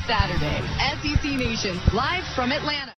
Saturday, SEC Nation, live from Atlanta.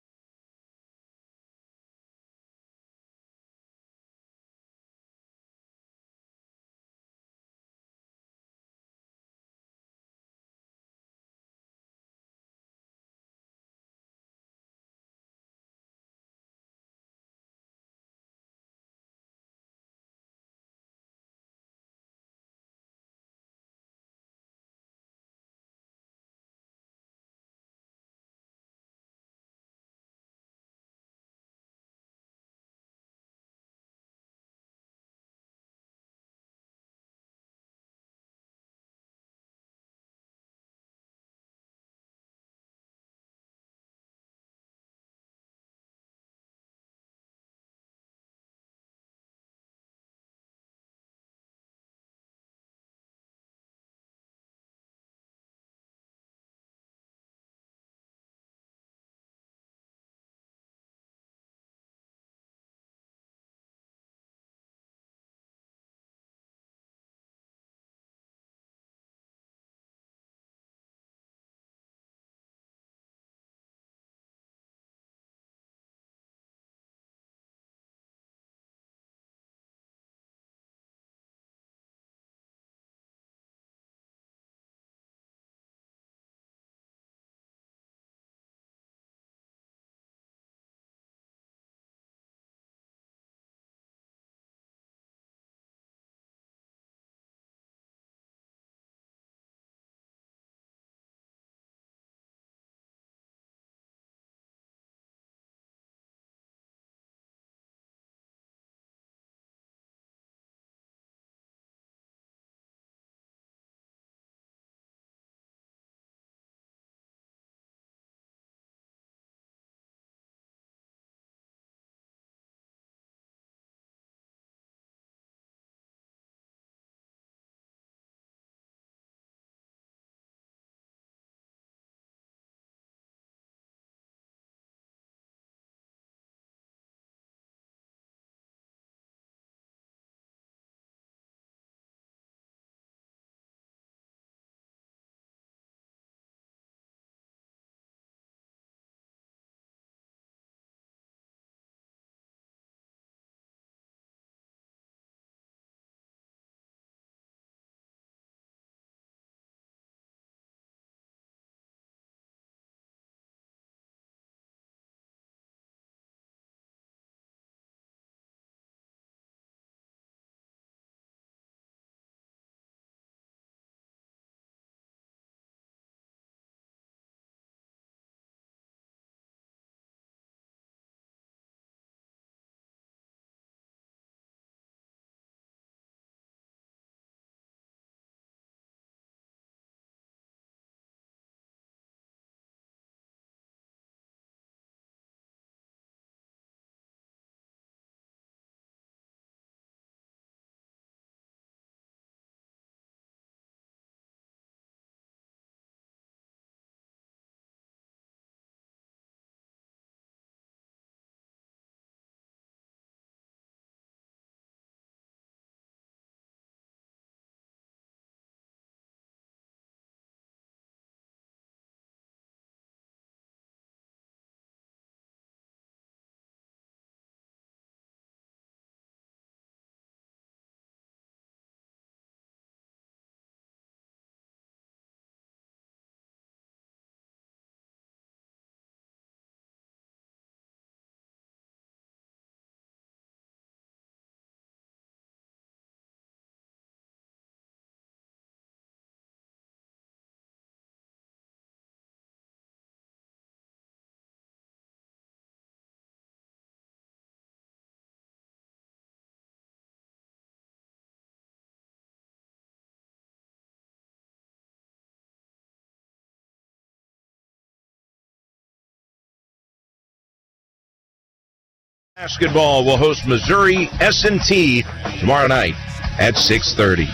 Basketball will host Missouri S&T tomorrow night at 6:30.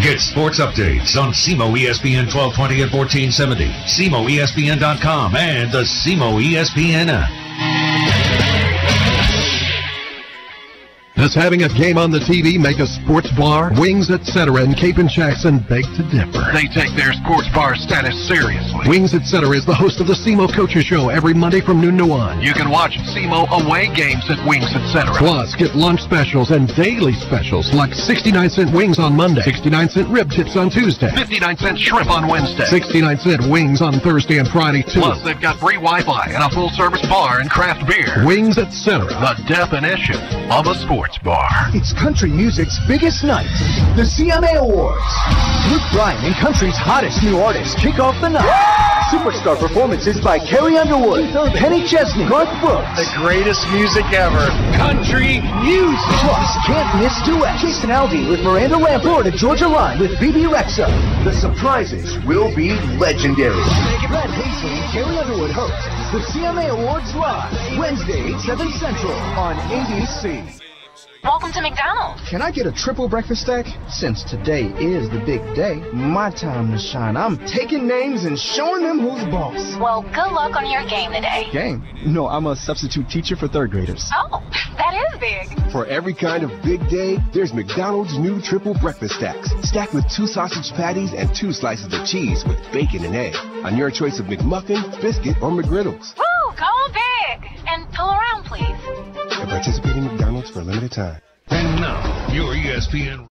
Get sports updates on SEMO ESPN 1220 and 1470, SEMOESPN.com, and the SEMO ESPN app. Does having a game on the TV make a sports bar? Wings, etc. in Cape and Jackson beg to differ. They take their sports bar status seriously. Wings, etc. is the host of the SEMO Coaches Show every Monday from noon to 1. You can watch SEMO away games at Wings, etc. Plus, get lunch specials and daily specials like 69-cent wings on Monday, 69-cent rib tips on Tuesday, 59-cent shrimp on Wednesday, 69-cent wings on Thursday and Friday too. Plus, they've got free Wi-Fi and a full-service bar and craft beer. Wings, etc. The definition of a sports bar. It's country music's biggest night, the CMA Awards. Luke Bryan and country's hottest new artists kick off the night. Superstar performances by Carrie Underwood, Kenny Chesney, Garth Brooks. The greatest music ever. Country music. Plus, can't miss duets. Jason Aldean with Miranda Lamb, Florida Georgia Line with BB Rexa. The surprises will be legendary. Brad Paisley and Carrie Underwood host the CMA Awards Live, Wednesday, 7 Central on ABC. Welcome to McDonald's. Can I get a triple breakfast stack? Since today is the big day, my time to shine. I'm taking names and showing them who's boss. Well, good luck on your game today. Game? No, I'm a substitute teacher for third graders. Oh, that is big. For every kind of big day, there's McDonald's new triple breakfast stacks. Stacked with 2 sausage patties and 2 slices of cheese with bacon and egg. On your choice of McMuffin, biscuit, or McGriddles. Woo, go big. And pull around, please. At participating McDonald's for a limited time. And now, your ESPN.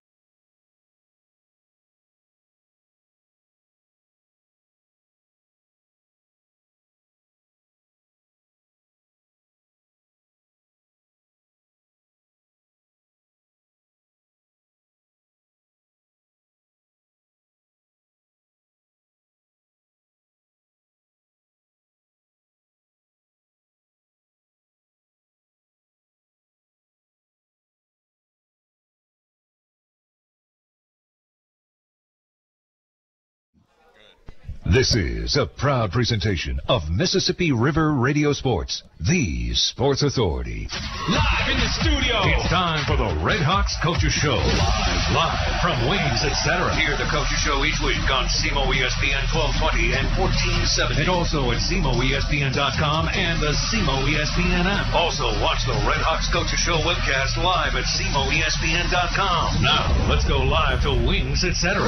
This is a proud presentation of Mississippi River Radio Sports, the sports authority. Live in the studio. It's time for the Red Hawks Coaches Show. Live from Wings, etc. Hear the Coaches Show each week on SEMO ESPN 1220 and 1470. And also at SEMOESPN.com and the SEMO ESPN app. Also, watch the Red Hawks Coaches Show webcast live at SEMOESPN.com. Now, let's go live to Wings, etc.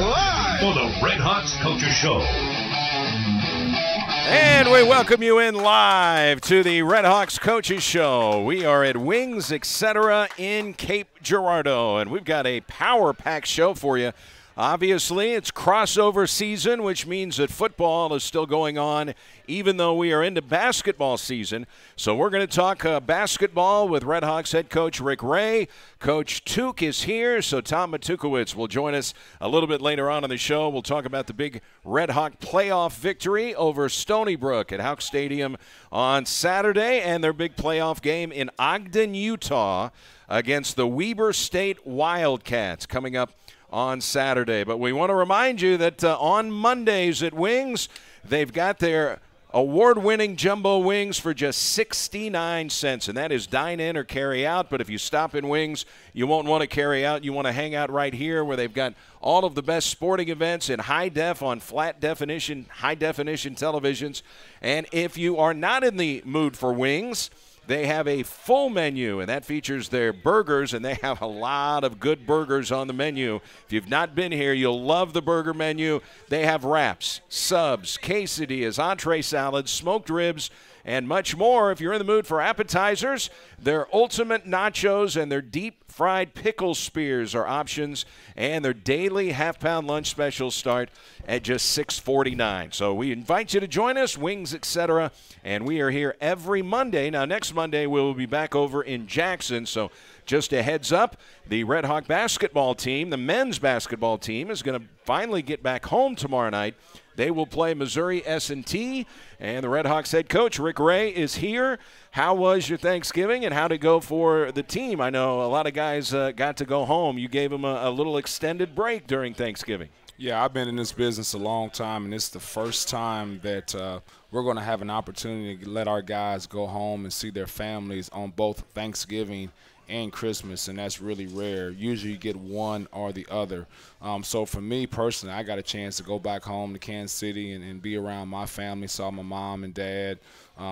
For the Red Hawks Coaches Show. And we welcome you in live to the Red Hawks Coaches Show. We are at Wings, etc. in Cape Girardeau, and we've got a power-packed show for you. Obviously, it's crossover season, which means that football is still going on, even though we are into basketball season. So we're going to talk basketball with Red Hawks head coach Rick Ray. Coach Took is here, so Tom Matukowicz will join us a little bit later on in the show. We'll talk about the big Red Hawk playoff victory over Stony Brook at Hawk Stadium on Saturday, and their big playoff game in Ogden, Utah against the Weber State Wildcats coming up on Saturday. But we want to remind you that on Mondays at Wings, they've got their award-winning jumbo wings for just 69 cents, and that is dine in or carry out. But if you stop in Wings, you won't want to carry out. You want to hang out right here where they've got all of the best sporting events in high def on flat definition, high-definition televisions. And if you are not in the mood for wings, they have a full menu, and that features their burgers, and they have a lot of good burgers on the menu. If you've not been here, you'll love the burger menu. They have wraps, subs, quesadillas, entree salads, smoked ribs, and much more. If you're in the mood for appetizers, their ultimate nachos and their deep-fried pickle spears are options, and their daily half-pound lunch specials start at just $6.49. So we invite you to join us, Wings, etc., and we are here every Monday. Now, next Monday, we'll be back over in Jackson, so just a heads up, the Red Hawk basketball team, the men's basketball team, is going to finally get back home tomorrow night. They will play Missouri S&T, and the Red Hawks head coach, Rick Ray, is here. How was your Thanksgiving, and how did it go for the team? I know a lot of guys got to go home. You gave them a little extended break during Thanksgiving. Yeah, I've been in this business a long time, and it's the first time that we're going to have an opportunity to let our guys go home and see their families on both Thanksgiving and Christmas, and that's really rare. Usually you get one or the other. So for me personally, I got a chance to go back home to Kansas City and be around my family. Saw my mom and dad,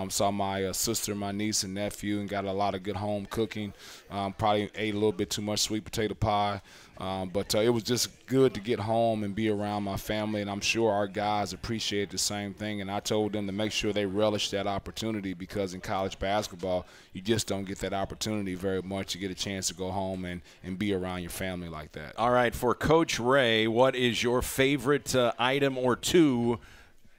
saw my sister, my niece and nephew, and got a lot of good home cooking. Probably ate a little bit too much sweet potato pie. But it was just good to get home and be around my family, and I'm sure our guys appreciate the same thing. And I told them to make sure they relish that opportunity, because in college basketball, you just don't get that opportunity very much. You get a chance to go home and be around your family like that. All right, for Coach Ray, what is your favorite item or two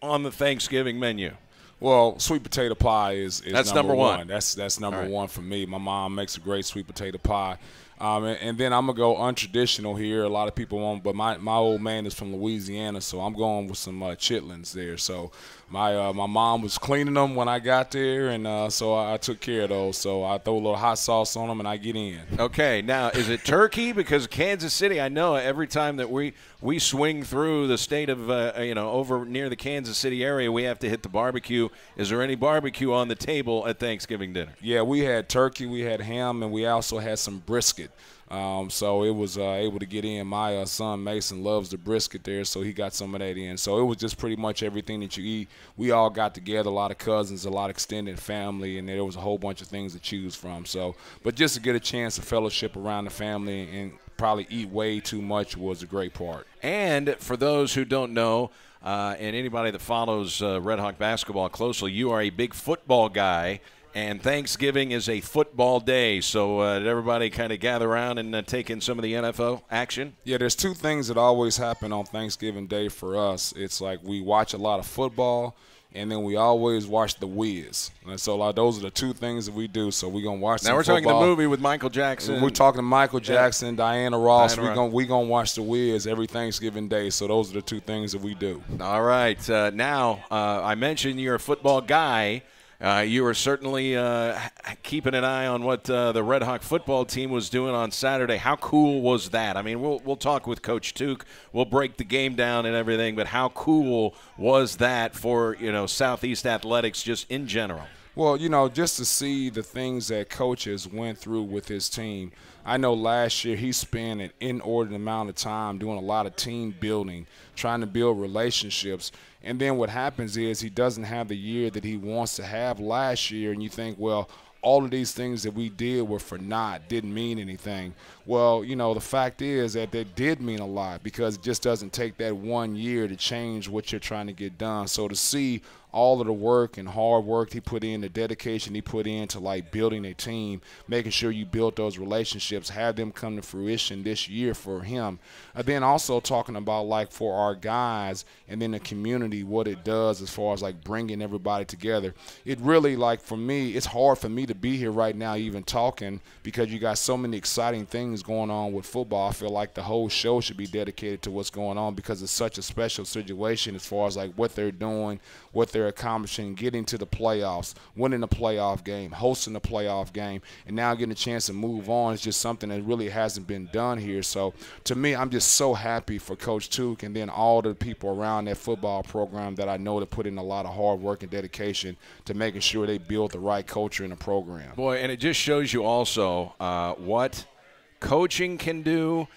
on the Thanksgiving menu? Well, sweet potato pie is that's number one. That's number one for me. My mom makes a great sweet potato pie. And then I'm going to go untraditional here. A lot of people won't, but my old man is from Louisiana, so I'm going with some chitlins there. So my mom was cleaning them when I got there, and so I took care of those. So I throw a little hot sauce on them, and I get in. Okay, now is it turkey? Because Kansas City, I know every time that we swing through the state of, over near the Kansas City area, we have to hit the barbecue. Is there any barbecue on the table at Thanksgiving dinner? Yeah, we had turkey, we had ham, and we also had some brisket. So it was able to get in. My son Mason loves the brisket there, so he got some of that in. So it was just pretty much everything that you eat. We all got together, a lot of cousins, a lot of extended family, and there was a whole bunch of things to choose from. So, but just to get a chance to fellowship around the family and probably eat way too much was a great part. And for those who don't know, and anybody that follows Red Hawk basketball closely, you are a big football guy. And Thanksgiving is a football day, so did everybody kind of gather around and take in some of the NFL action? Yeah, there's two things that always happen on Thanksgiving Day for us. It's like we watch a lot of football, and then we always watch The Wiz. And so those are the two things that we do. So we're going to watch some football. Now we're talking the movie with Michael Jackson. We're talking Michael Jackson, Diana Ross. We're going to watch The Wiz every Thanksgiving Day. So those are the two things that we do. All right. Now, I mentioned you're a football guy. You were certainly keeping an eye on what the Red Hawk football team was doing on Saturday. How cool was that? I mean, we'll talk with Coach Tuke. We'll break the game down and everything, but how cool was that for, Southeast Athletics just in general? Well, just to see the things that coaches went through with his team. I know last year he spent an inordinate amount of time doing a lot of team building, trying to build relationships. And then what happens is he doesn't have the year that he wants to have last year, and you think, well, all of these things that we did were for naught, didn't mean anything. Well, the fact is that they did mean a lot, because it just doesn't take that 1 year to change what you're trying to get done. So to see all of the work and hard work he put in, the dedication he put into building a team, making sure you build those relationships, have them come to fruition this year for him. And then also talking about for our guys and then the community, what it does as far as bringing everybody together. It really for me, it's hard for me to be here right now even talking, because you got so many exciting things going on with football. I feel like the whole show should be dedicated to what's going on, because it's such a special situation as far as what they're doing, what they're accomplishing, getting to the playoffs, winning a playoff game, hosting a playoff game, and now getting a chance to move on is just something that really hasn't been done here. So to me, I'm just so happy for Coach Tuke and then all the people around that football program that I know that put in a lot of hard work and dedication to making sure they build the right culture in the program. Boy, and it just shows you also what coaching can do.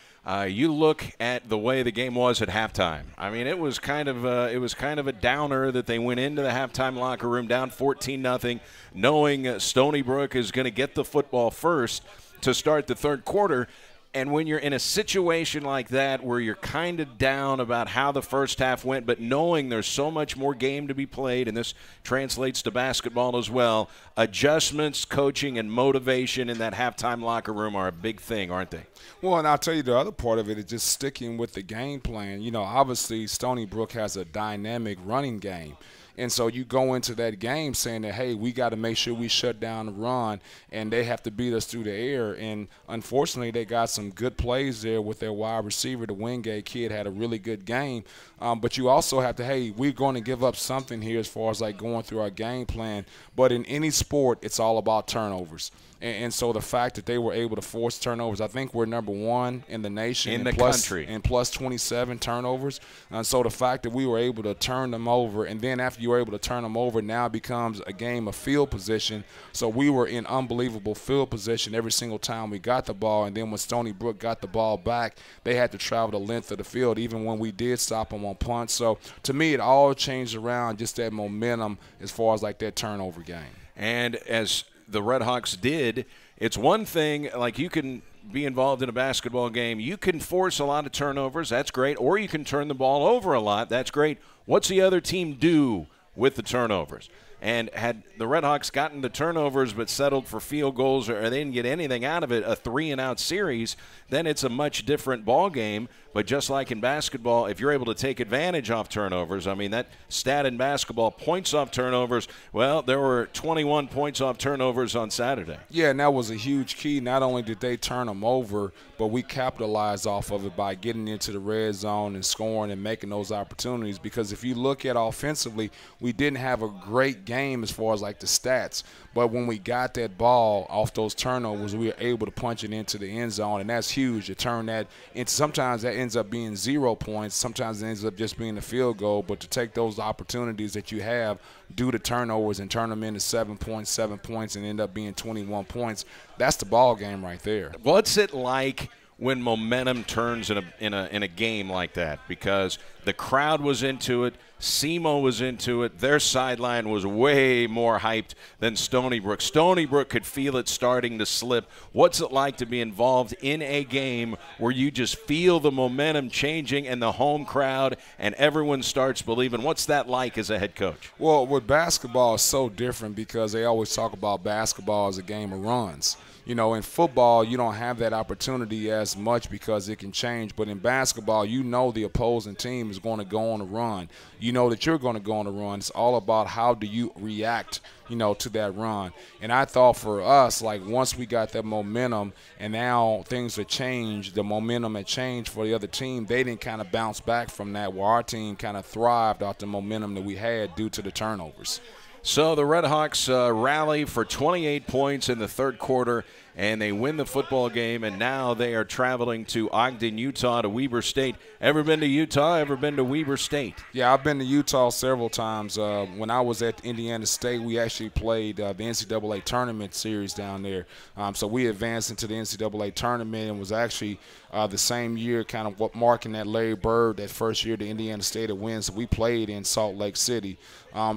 You look at the way the game was at halftime. I mean, it was kind of a downer that they went into the halftime locker room down 14-0, knowing Stony Brook is going to get the football first to start the third quarter. And when you're in a situation like that where you're kind of down about how the first half went, but knowing there's so much more game to be played, and this translates to basketball as well, adjustments, coaching, and motivation in that halftime locker room are a big thing, aren't they? Well, and I'll tell you the other part of it is just sticking with the game plan. Obviously Stony Brook has a dynamic running game. And so you go into that game saying that, hey, we got to make sure we shut down the run, and they have to beat us through the air. And unfortunately, they got some good plays there with their wide receiver. The Wingate kid had a really good game. But you also have to, hey, we're going to give up something here as far as going through our game plan. But in any sport, it's all about turnovers. And so the fact that they were able to force turnovers, I think we're number 1 in the nation in the country in plus 27 turnovers. And so the fact that we were able to turn them over, and then after you were able to turn them over, now it becomes a game of field position. So we were in unbelievable field position every single time we got the ball. And then when Stony Brook got the ball back, they had to travel the length of the field, even when we did stop them on punts. So to me, it all changed around just that momentum as far as like that turnover game. And as the Red Hawks did, it's one thing, like you can be involved in a basketball game. You can force a lot of turnovers. That's great. Or you can turn the ball over a lot. That's great. What's the other team do with the turnovers? And had the Red Hawks gotten the turnovers but settled for field goals or they didn't get anything out of it, a 3-and-out series, then it's a much different ball game. But just like in basketball, if you're able to take advantage off turnovers, I mean, that stat in basketball, points off turnovers, well, there were 21 points off turnovers on Saturday. Yeah, and that was a huge key. Not only did they turn them over, but we capitalized off of it by getting into the red zone and scoring and making those opportunities. Because if you look at offensively, we didn't have a great game as far as like the stats. But when we got that ball off those turnovers, we were able to punch it into the end zone, and that's huge. To turn that into, sometimes that ends up being 0 points. Sometimes it ends up just being a field goal. But to take those opportunities that you have due to turnovers and turn them into 7 points, and end up being 21 points, that's the ball game right there. What's it like when momentum turns in a game like that? Because the crowd was into it, SEMO was into it, their sideline was way more hyped than Stony Brook. Stony Brook could feel it starting to slip. What's it like to be involved in a game where you just feel the momentum changing and the home crowd and everyone starts believing? What's that like as a head coach? Well, with basketball, it's so different because they always talk about basketball as a game of runs. You know, in football, you don't have that opportunity as much because it can change. But in basketball, you know the opposing team is going to go on a run. You know that you're going to go on a run. It's all about how do you react, you know, to that run. And I thought for us, like once we got that momentum and now things have changed, the momentum had changed for the other team, they didn't kind of bounce back from that where our team kind of thrived off the momentum that we had due to the turnovers. So the Red Hawks rally for 28 points in the third quarter, and they win the football game, and now they are traveling to Ogden, Utah, to Weber State. Ever been to Utah? Ever been to Weber State? Yeah, I've been to Utah several times. When I was at Indiana State, we actually played the NCAA tournament series down there. So we advanced into the NCAA tournament and was actually the same year kind of what marking that Larry Bird, that first year the Indiana State had wins. We played in Salt Lake City.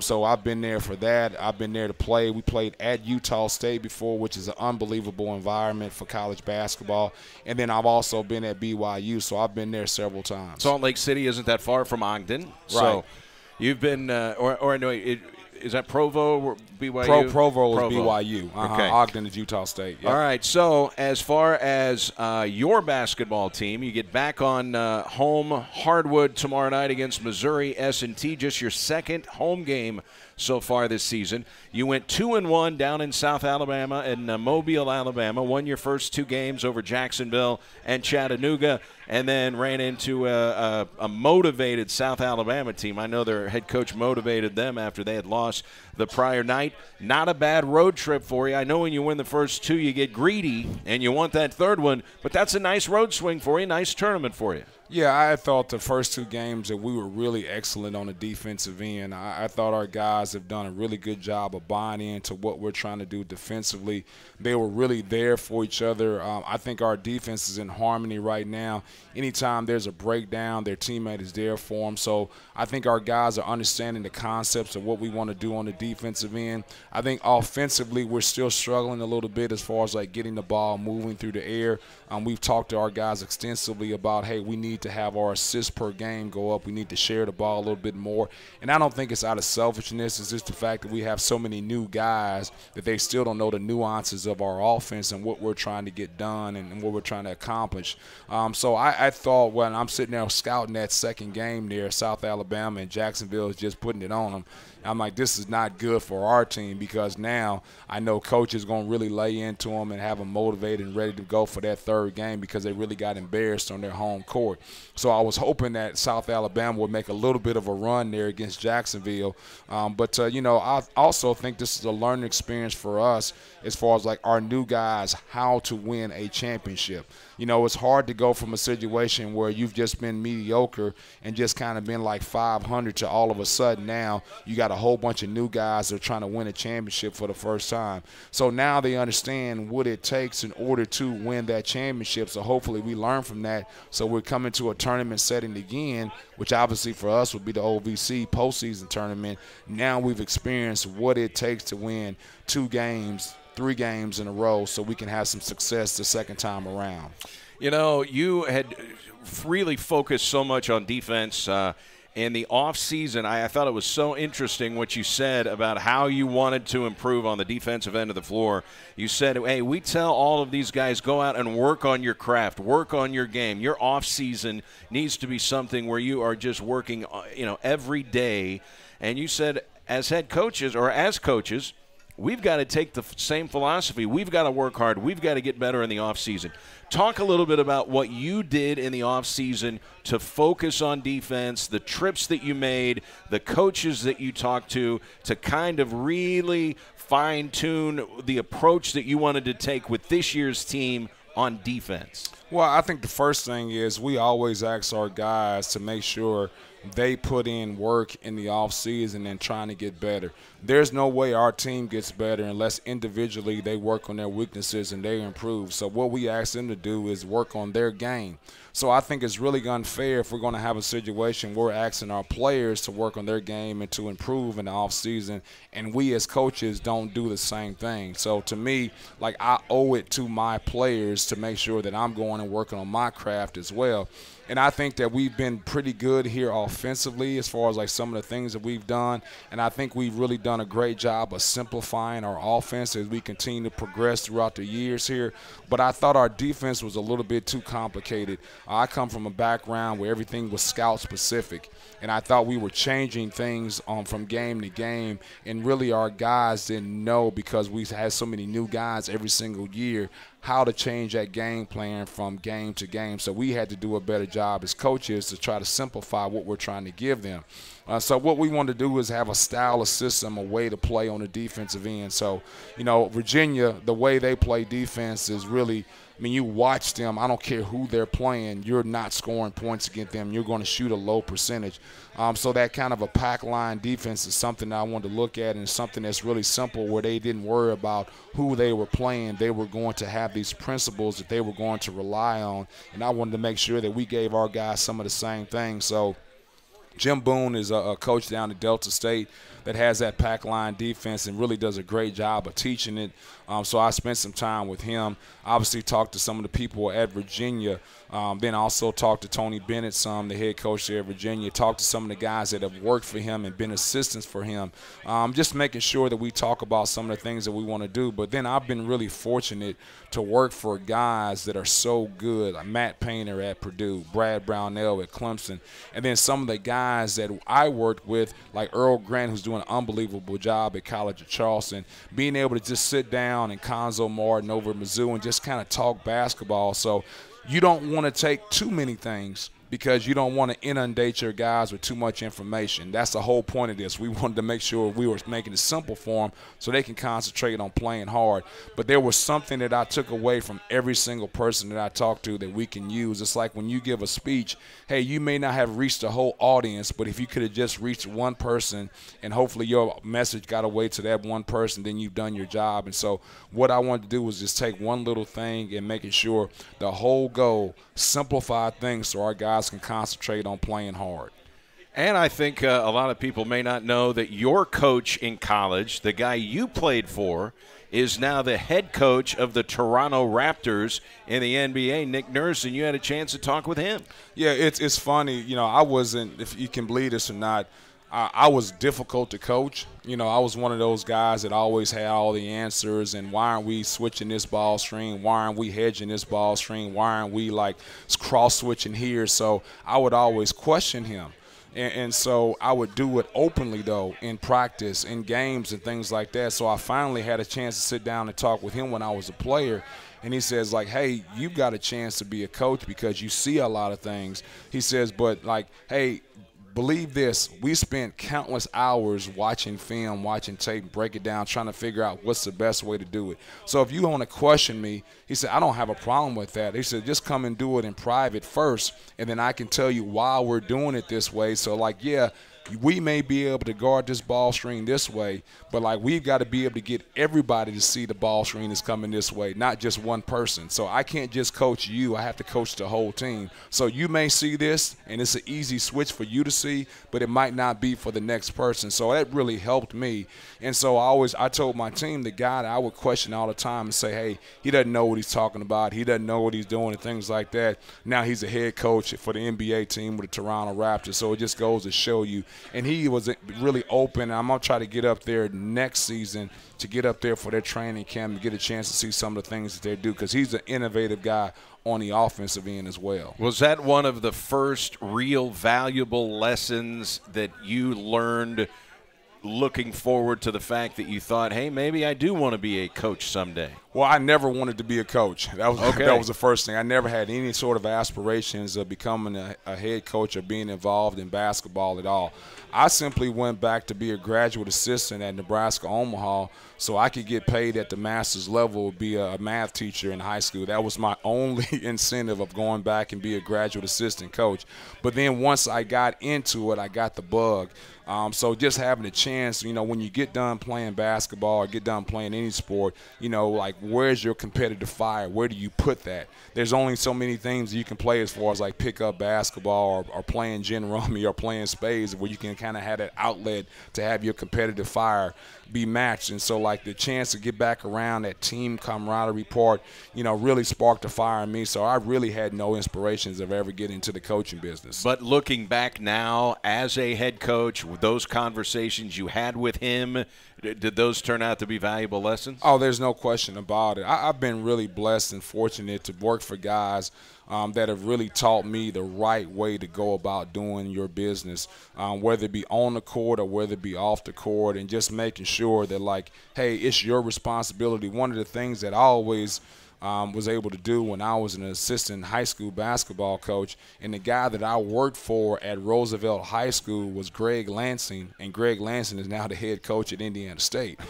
So I've been there for that. I've been there to play. We played at Utah State before, which is an unbelievable environment for college basketball. And then I've also been at BYU, so I've been there several times. Salt Lake City isn't that far from Ogden. Right. So you've been or no, is that Provo or BYU? Provo is BYU. Okay. Ogden is Utah State. Yep. All right. So as far as your basketball team, you get back on home hardwood tomorrow night against Missouri S&T. Just your second home game so far this season. You went 2-1 down in South Alabama and Mobile, Alabama. Won your first two games over Jacksonville and Chattanooga, and then ran into a motivated South Alabama team. I know their head coach motivated them after they had lost the prior night. Not a bad road trip for you. I know when you win the first two, you get greedy and you want that third one, but that's a nice road swing for you, nice tournament for you. Yeah, I thought the first two games that we were really excellent on the defensive end. I thought our guys have done a really good job of buying into what we're trying to do defensively. They were really there for each other. I think our defense is in harmony right now. Anytime there's a breakdown, their teammate is there for them. So I think our guys are understanding the concepts of what we want to do on the defensive end. I think offensively we're still struggling a little bit as far as like getting the ball moving through the air. We've talked to our guys extensively about, hey, we need to have our assists per game go up. We need to share the ball a little bit more. And I don't think it's out of selfishness. It's just the fact that we have so many new guys that they still don't know the nuances of our offense and what we're trying to get done and what we're trying to accomplish. So I thought when I'm sitting there scouting that second game there, South Alabama and Jacksonville is just putting it on them, I'm like, this is not good for our team, because now I know coach is going to really lay into them and have them motivated and ready to go for that third game, because they really got embarrassed on their home court. So I was hoping that South Alabama would make a little bit of a run there against Jacksonville. But I also think this is a learning experience for us as far as like our new guys, how to win a championship. It's hard to go from a situation where you've just been mediocre and just kind of been like 500 to all of a sudden now you got a whole bunch of new guys that are trying to win a championship for the first time. So now they understand what it takes in order to win that championship. So hopefully we learn from that. So we're coming to a tournament setting again, which obviously for us would be the OVC postseason tournament. Now we've experienced what it takes to win 2 games, 3 games in a row, so we can have some success the second time around. You had really focused so much on defense in the offseason. I thought it was so interesting what you said about how you wanted to improve on the defensive end of the floor. You said, hey, we tell all of these guys, go out and work on your craft, work on your game. Your offseason needs to be something where you are just working every day. And you said, as head coaches or as coaches, we've got to take the same philosophy. We've got to work hard. We've got to get better in the offseason. Talk a little bit about what you did in the offseason to focus on defense, the trips that you made, the coaches that you talked to kind of really fine-tune the approach that you wanted to take with this year's team on defense. Well, I think the first thing is we always ask our guys to make sure they put in work in the offseason and trying to get better. There's no way our team gets better unless individually they work on their weaknesses and they improve. So what we ask them to do is work on their game. So I think it's really unfair if we're going to have a situation where we're asking our players to work on their game and to improve in the offseason, and we as coaches don't do the same thing. So to me, like, I owe it to my players to make sure that I'm going and working on my craft as well. And I think that we've been pretty good here offensively as far as like some of the things that we've done. And I think we've really done a great job of simplifying our offense as we continue to progress throughout the years here. But I thought our defense was a little bit too complicated. I come from a background where everything was scout specific. And I thought we were changing things from game to game. And really our guys didn't know, because we had so many new guys every single year, how to change that game plan from game to game. So we had to do a better job as coaches to try to simplify what we're trying to give them. So what we want to do is have a style, a system, a way to play on the defensive end. So, Virginia, the way they play defense is really, you watch them, I don't care who they're playing, you're not scoring points against them. You're going to shoot a low percentage. So that kind of a pack line defense is something that I wanted to look at, and something that's really simple where they didn't worry about who they were playing. They were going to have these principles that they were going to rely on, and I wanted to make sure that we gave our guys some of the same things. So Jim Boone is a coach down at Delta State that has that pack line defense and really does a great job of teaching it. So I spent some time with him. Obviously talked to some of the people at Virginia. Then also talked to Tony Bennett, the head coach there at Virginia. Talked to some of the guys that have worked for him and been assistants for him. Just making sure that we talk about some of the things that we want to do. But then I've been really fortunate to work for guys that are so good, like Matt Painter at Purdue, Brad Brownell at Clemson, and then some of the guys that I worked with, like Earl Grant, who's doing an unbelievable job at College of Charleston, being able to just sit down and Conzo Martin over at Mizzou and just kind of talk basketball. So you don't want to take too many things, because you don't want to inundate your guys with too much information. That's the whole point of this. We wanted to make sure we were making it simple for them so they can concentrate on playing hard. But there was something that I took away from every single person that I talked to that we can use. It's like when you give a speech, hey, you may not have reached the whole audience, but if you could have just reached one person and hopefully your message got away to that one person, then you've done your job. And so what I wanted to do was just take one little thing and making sure the whole goal, simplify things so our guys can concentrate on playing hard. And I think a lot of people may not know that your coach in college, the guy you played for, is now the head coach of the Toronto Raptors in the NBA, Nick Nurse, and you had a chance to talk with him. Yeah, it's funny. I wasn't, if you can believe this or not, I was difficult to coach. I was one of those guys that always had all the answers, and why aren't we switching this ball screen? Why aren't we hedging this ball screen? Why aren't we, like, cross-switching here? So I would always question him. And so I would do it openly, though, in practice, in games and things like that. So I finally had a chance to sit down and talk with him when I was a player. And he says, like, hey, you've got a chance to be a coach because you see a lot of things. He says, but, like, hey, believe this, we spent countless hours watching film, watching tape, break it down, trying to figure out what's the best way to do it. So if you want to question me, he said, I don't have a problem with that. He said, just come and do it in private first, and then I can tell you why we're doing it this way. So, like, yeah, we may be able to guard this ball screen this way, but, like, we've got to be able to get everybody to see the ball screen is coming this way, not just one person. So I can't just coach you. I have to coach the whole team. So you may see this, and it's an easy switch for you to see, but it might not be for the next person. So that really helped me. And so I told my team, the guy that I would question all the time and say, hey, he doesn't know what he's talking about. He doesn't know what he's doing and things like that. Now he's a head coach for the NBA team with the Toronto Raptors. So it just goes to show you. And he was really open. I'm going to try to get up there next season to get up there for their training camp and get a chance to see some of the things that they do because he's an innovative guy on the offensive end as well. Was that one of the first real valuable lessons that you learned looking forward to the fact that you thought, hey, maybe I do want to be a coach someday? Well, I never wanted to be a coach. That was okay. That was the first thing. I never had any sort of aspirations of becoming a head coach or being involved in basketball at all. I simply went back to be a graduate assistant at Nebraska Omaha so I could get paid at the master's level, be a math teacher in high school. That was my only incentive of going back and be a graduate assistant coach. But then once I got into it, I got the bug. So just having a chance, when you get done playing basketball or get done playing any sport, like where's your competitive fire? Where do you put that? There's only so many things you can play as far as like pick up basketball or playing gin rummy or playing spades where you can kind of have that outlet to have your competitive fire be matched. And so like the chance to get back around that team camaraderie part, really sparked a fire in me. So I really had no inspirations of ever getting into the coaching business. But looking back now as a head coach, those conversations you had with him, did those turn out to be valuable lessons? Oh, there's no question about it. I've been really blessed and fortunate to work for guys that have really taught me the right way to go about doing your business, whether it be on the court or whether it be off the court, and just making sure that, like, hey, it's your responsibility. One of the things that I always was able to do when I was an assistant high school basketball coach, and the guy that I worked for at Roosevelt High School was Greg Lansing, and Greg Lansing is now the head coach at Indiana State.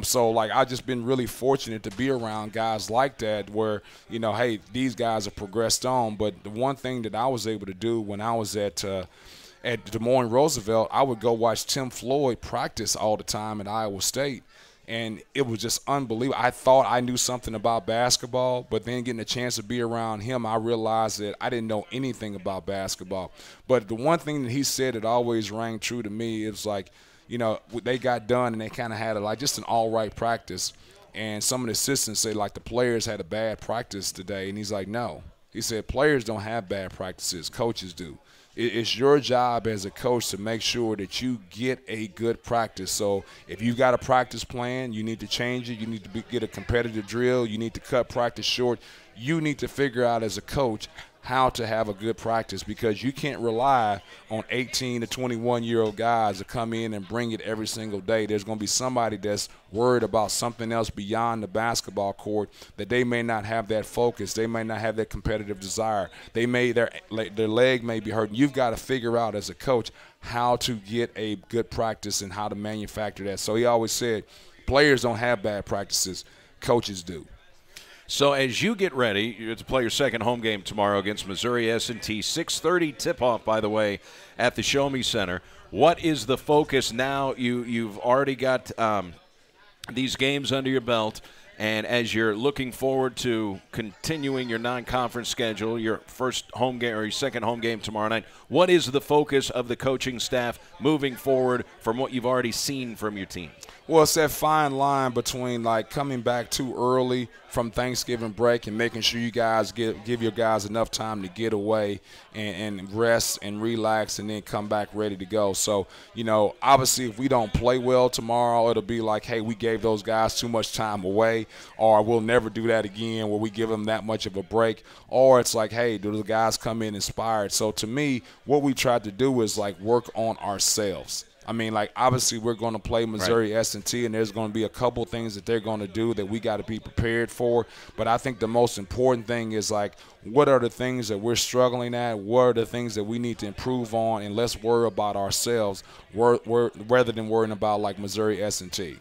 So, like, I've just been really fortunate to be around guys like that where, hey, these guys have progressed on. But the one thing that I was able to do when I was at Des Moines Roosevelt, I would go watch Tim Floyd practice all the time at Iowa State. And it was just unbelievable. I thought I knew something about basketball, but then getting a chance to be around him, I realized that I didn't know anything about basketball. But the one thing that he said that always rang true to me is like, they got done and they kind of had just an all right practice. And some of the assistants say, like, the players had a bad practice today. And he's like, no. He said, players don't have bad practices. Coaches do. It's your job as a coach to make sure that you get a good practice. So if you've got a practice plan, you need to change it. You need to get a competitive drill. You need to cut practice short. You need to figure out as a coach how to have a good practice, because you can't rely on 18 to 21-year-old guys to come in and bring it every single day. There's going to be somebody that's worried about something else beyond the basketball court, that they may not have that focus. They may not have that competitive desire. Their leg may be hurting. You've got to figure out as a coach how to get a good practice and how to manufacture that. So he always said, players don't have bad practices, coaches do. So as you get ready, you're to play your second home game tomorrow against Missouri S&T. 6:30 tip-off, by the way, at the Show Me Center. What is the focus now? You've already got these games under your belt, and as you're looking forward to continuing your non-conference schedule, your first home game or your second home game tomorrow night, what is the focus of the coaching staff moving forward from what you've already seen from your team? Well, it's that fine line between, like, coming back too early from Thanksgiving break and making sure you guys give your guys enough time to get away and rest and relax and then come back ready to go. So, you know, obviously if we don't play well tomorrow, it'll be like, hey, we gave those guys too much time away, or we'll never do that again where we give them that much of a break. Or it's like, hey, do the guys come in inspired? So to me, what we tried to do is, like, work on ourselves. I mean, like, obviously we're going to play Missouri S&T, and there's going to be a couple things that they're going to do that we got to be prepared for. But I think the most important thing is, like, what are the things that we're struggling at? What are the things that we need to improve on? And let's worry about ourselves rather than worrying about, like, Missouri S&T.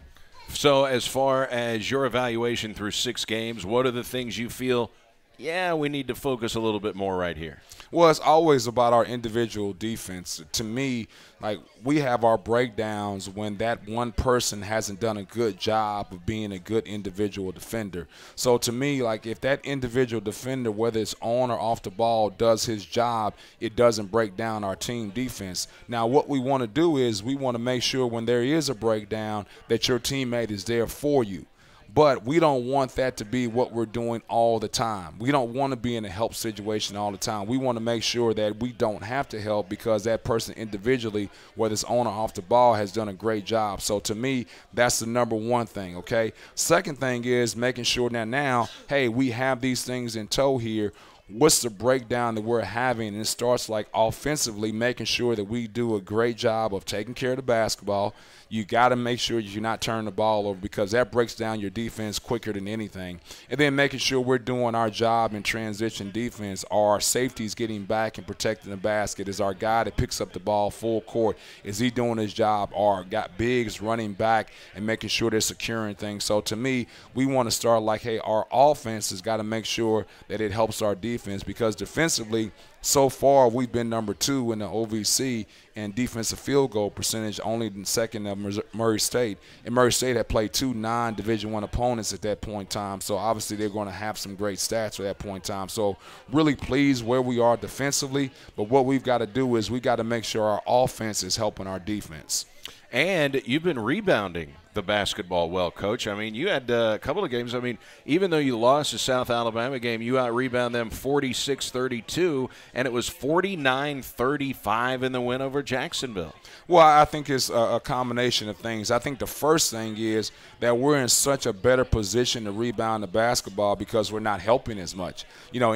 So as far as your evaluation through 6 games, what are the things you feel, yeah, we need to focus a little bit more right here? Well, it's always about our individual defense. To me, like, we have our breakdowns when that one person hasn't done a good job of being a good individual defender. So to me, like, if that individual defender, whether it's on or off the ball, does his job, it doesn't break down our team defense. Now, what we want to do is we want to make sure when there is a breakdown that your teammate is there for you. But we don't want that to be what we're doing all the time. We don't want to be in a help situation all the time. We want to make sure that we don't have to help because that person individually, whether it's on or off the ball, has done a great job. So to me, that's the number one thing, okay? Second thing is making sure that now, hey, we have these things in tow here. What's the breakdown that we're having? And it starts, like, offensively, making sure that we do a great job of taking care of the basketball. You got to make sure you're not turning the ball over because that breaks down your defense quicker than anything. And then making sure we're doing our job in transition defense. Are our safeties getting back and protecting the basket? Is our guy that picks up the ball full court, is he doing his job? Or got bigs running back and making sure they're securing things? So to me, we want to start like, hey, our offense has got to make sure that it helps our defense because defensively, so far, we've been number 2 in the OVC in defensive field goal percentage, only second of Murray State. And Murray State had played 2 non-Division I opponents at that point in time. So, obviously, they're going to have some great stats at that point in time. So, really pleased where we are defensively. But what we've got to do is we've got to make sure our offense is helping our defense. And you've been rebounding the basketball well, Coach. I mean, you had a couple of games. I mean, even though you lost the South Alabama game, you out-rebound them 46-32, and it was 49-35 in the win over Jacksonville. Well, I think it's a combination of things. I think the first thing is that we're in such a better position to rebound the basketball because we're not helping as much. You know,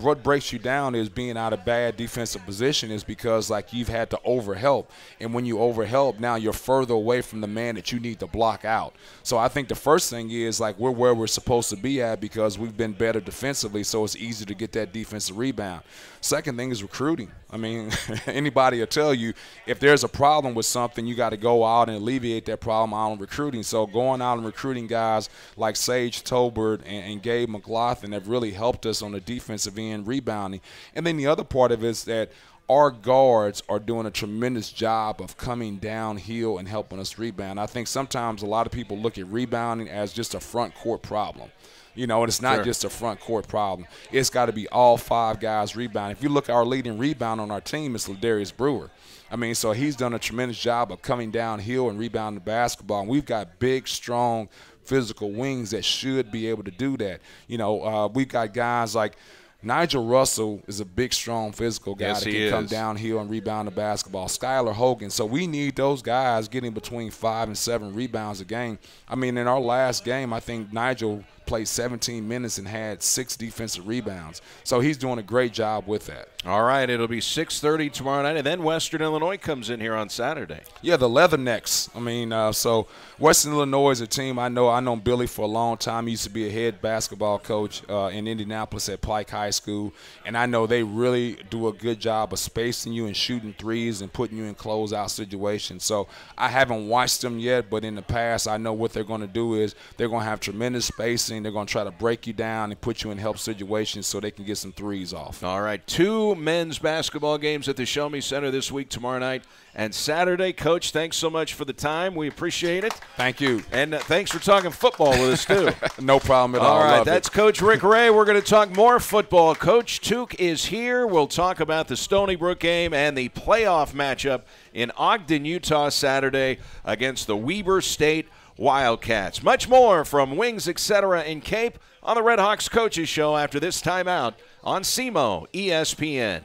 what breaks you down is being out of bad defensive position is because, like, you've had to overhelp. And when you overhelp, now you're further away from the man that you need to block out. So I think the first thing is, like, we're where we're supposed to be at because we've been better defensively, so it's easy to get that defensive rebound. Second thing is recruiting. I mean, anybody will tell you if there's a problem with something, you got to go out and alleviate that problem out in recruiting. So going out and recruiting guys like Sage Tolbert and Gabe McLaughlin have really helped us on the defensive end rebounding. And then the other part of it is that our guards are doing a tremendous job of coming downhill and helping us rebound. I think sometimes a lot of people look at rebounding as just a front court problem. You know, and it's not just a front court problem. It's got to be all 5 guys rebounding. If you look at our leading rebound on our team, it's Ladarius Brewer. I mean, so he's done a tremendous job of coming downhill and rebounding the basketball. And we've got big, strong, physical wings that should be able to do that. You know, we've got guys like Nigel Russell is a big, strong, physical guy that can come downhill and rebound the basketball. Skylar Hogan. So we need those guys getting between 5 and 7 rebounds a game. I mean, in our last game, I think Nigel played 17 minutes and had 6 defensive rebounds. So he's doing a great job with that. All right, it'll be 6:30 tomorrow night, and then Western Illinois comes in here on Saturday. Yeah, the Leathernecks. I mean, so Western Illinois is a team I know. I've known Billy for a long time. He used to be a head basketball coach in Indianapolis at Pike High School, and I know they really do a good job of spacing you and shooting threes and putting you in closeout situations. So I haven't watched them yet, but in the past I know what they're going to do is they're going to have tremendous spacing. They're going to try to break you down and put you in help situations so they can get some threes off. All right, 2 men's basketball games at the Show Me Center this week, tomorrow night and Saturday. Coach, thanks so much for the time. We appreciate it. Thank you. And thanks for talking football with us, too. No problem at all. All right, that's Coach Rick Ray. We're going to talk more football. Coach Took is here. We'll talk about the Stony Brook game and the playoff matchup in Ogden, Utah, Saturday against the Weber State Wildcats. Much more from Wings, etc. in Cape on the Red Hawks Coaches Show after this timeout on SEMO ESPN.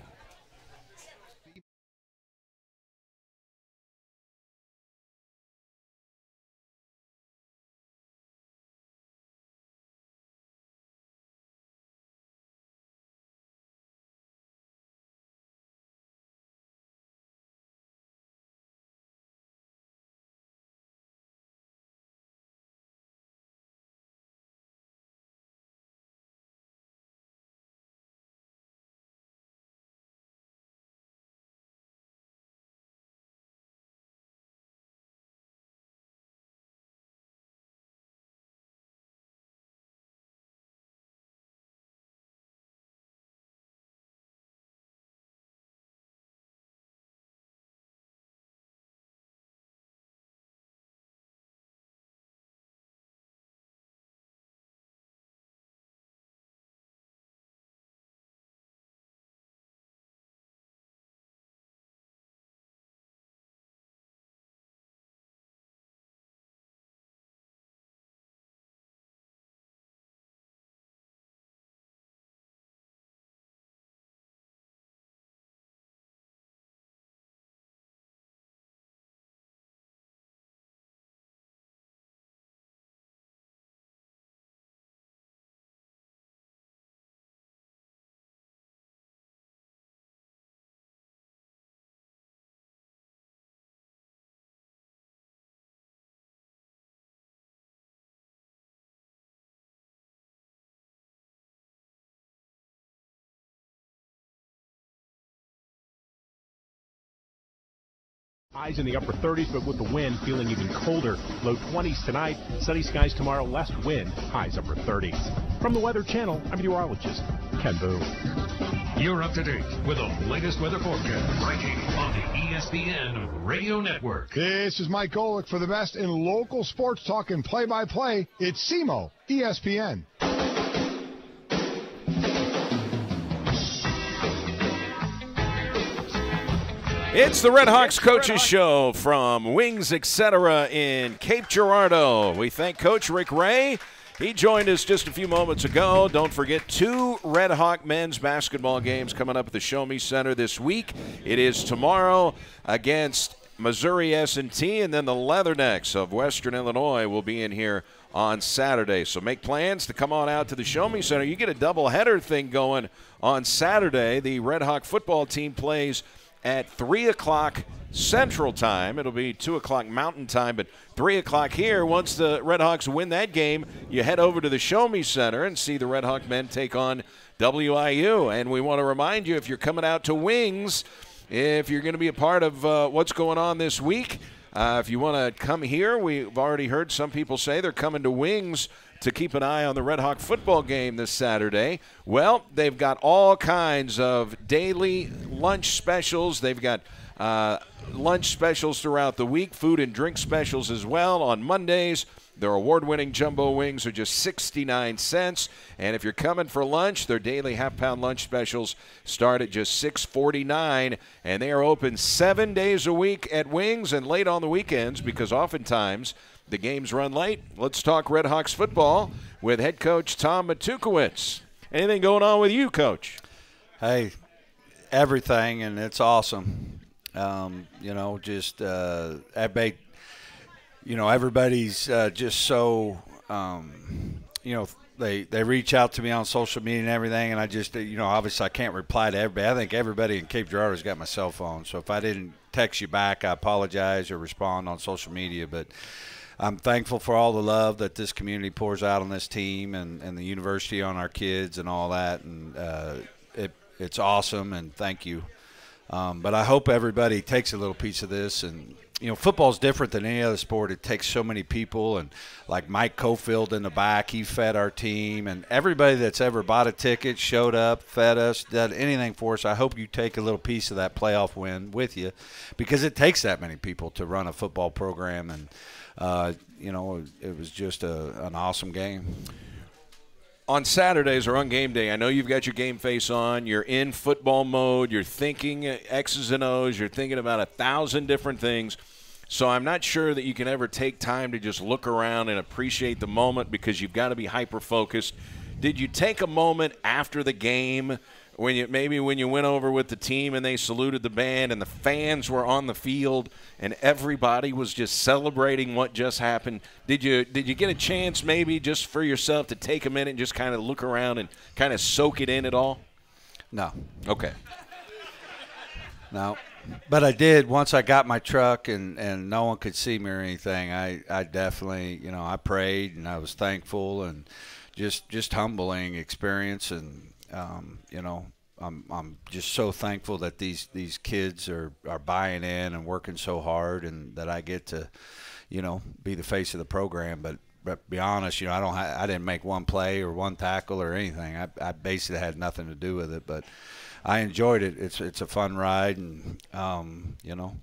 Highs in the upper 30s, but with the wind feeling even colder. Low 20s tonight, sunny skies tomorrow, less wind, highs upper 30s. From the Weather Channel, I'm meteorologist Ken Boone. You're up to date with the latest weather forecast right here on the ESPN Radio Network. This is Mike Golick for the best in local sports talk and play-by-play. It's SEMO ESPN. It's the Red Hawks Coaches Show from Wings, etc. in Cape Girardeau. We thank Coach Rick Ray. He joined us just a few moments ago. Don't forget 2 Red Hawk men's basketball games coming up at the Show Me Center this week. It is tomorrow against Missouri S&T, and then the Leathernecks of Western Illinois will be in here on Saturday. So make plans to come on out to the Show Me Center. You get a doubleheader thing going on Saturday. The Red Hawk football team plays at 3 o'clock Central Time. It'll be 2 o'clock Mountain Time, but 3 o'clock here. Once the Red Hawks win that game, you head over to the Show Me Center and see the Red Hawk men take on WIU. And we want to remind you, if you're coming out to Wings, if you're going to be a part of what's going on this week, if you want to come here, we've already heard some people say they're coming to Wings to keep an eye on the Red Hawk football game this Saturday. Well, they've got all kinds of daily lunch specials. They've got lunch specials throughout the week, food and drink specials as well on Mondays. Their award-winning jumbo wings are just 69 cents. And if you're coming for lunch, their daily half-pound lunch specials start at just $6.49. And they are open 7 days a week at Wings and late on the weekends because oftentimes the games run late. Let's talk Red Hawks football with head coach Tom Matukowicz. Anything going on with you, Coach? Hey, everything, and it's awesome. Everybody's just so, they reach out to me on social media and everything, and I just, obviously I can't reply to everybody. I think everybody in Cape Girardeau's got my cell phone, so if I didn't text you back, I apologize or respond on social media, but I'm thankful for all the love that this community pours out on this team and the university on our kids and all that, and it's awesome, and thank you. But I hope everybody takes a little piece of this. And, football's different than any other sport. It takes so many people. And like Mike Cofield in the back, he fed our team. And everybody that's ever bought a ticket, showed up, fed us, did anything for us, I hope you take a little piece of that playoff win with you, because it takes that many people to run a football program. And, it was just an awesome game. On Saturdays or on game day, I know you've got your game face on. You're in football mode. You're thinking X's and O's. You're thinking about 1,000 different things. So I'm not sure that you can ever take time to just look around and appreciate the moment because you've got to be hyper-focused. Did you take a moment after the game when you went over with the team and they saluted the band and the fans were on the field and everybody was just celebrating what just happened? Did you get a chance maybe just for yourself to take a minute and just kind of look around and kind of soak it in at all? No. Okay. No. But I did once I got my truck and no one could see me or anything. I definitely, I prayed and I was thankful and just humbling experience. And, I'm just so thankful that these kids are buying in and working so hard and that I get to, be the face of the program. But to be honest, I didn't make one play or one tackle or anything. I basically had nothing to do with it, but I enjoyed it. It's a fun ride, and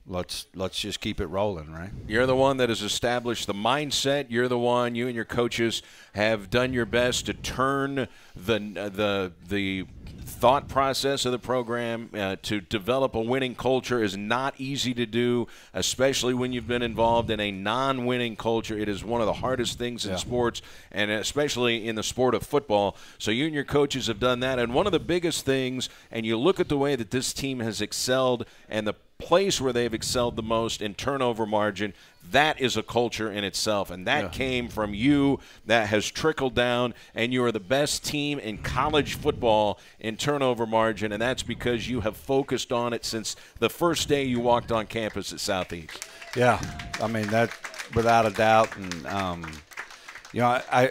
let's just keep it rolling, right? You're the one that has established the mindset. You're the one. You and your coaches have done your best to turn the thought process of the program to develop a winning culture is not easy to do, especially when you've been involved in a non-winning culture. It is one of the hardest things in sports, and especially in the sport of football. So you and your coaches have done that. And one of the biggest things, and you look at the way that this team has excelled and the place where they've excelled the most in turnover margin, that is a culture in itself, and that came from you. That has trickled down, and you are the best team in college football in turnover margin, and that's because you have focused on it since the first day you walked on campus at Southeast. Yeah, I mean, that without a doubt. And I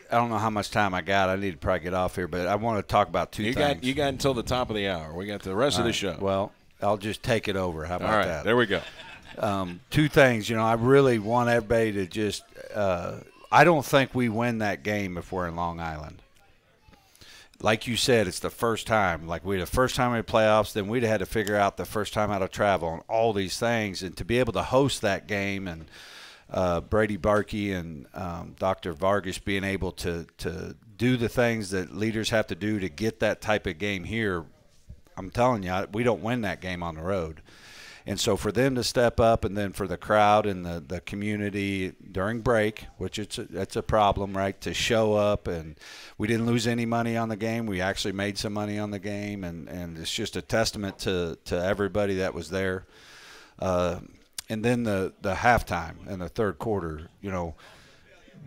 don't know how much time I got. I need to probably get off here, but I want to talk about two things. You got until the top of the hour. We got the rest of the show. Well, I'll just take it over. How about that? There we go. Two things. I really want everybody to just I don't think we win that game if we're in Long Island. Like you said, it's the first time. Like the first time in the playoffs, then we'd have had to figure out the first time out of travel and all these things. And to be able to host that game and Brady Barkey and Dr. Vargas being able to do the things that leaders have to do to get that type of game here, I'm telling you, we don't win that game on the road. And so for them to step up, and then for the crowd and the community during break, which it's a problem, right, to show up. And we didn't lose any money on the game. We actually made some money on the game, and it's just a testament to everybody that was there. And then the halftime and the third quarter,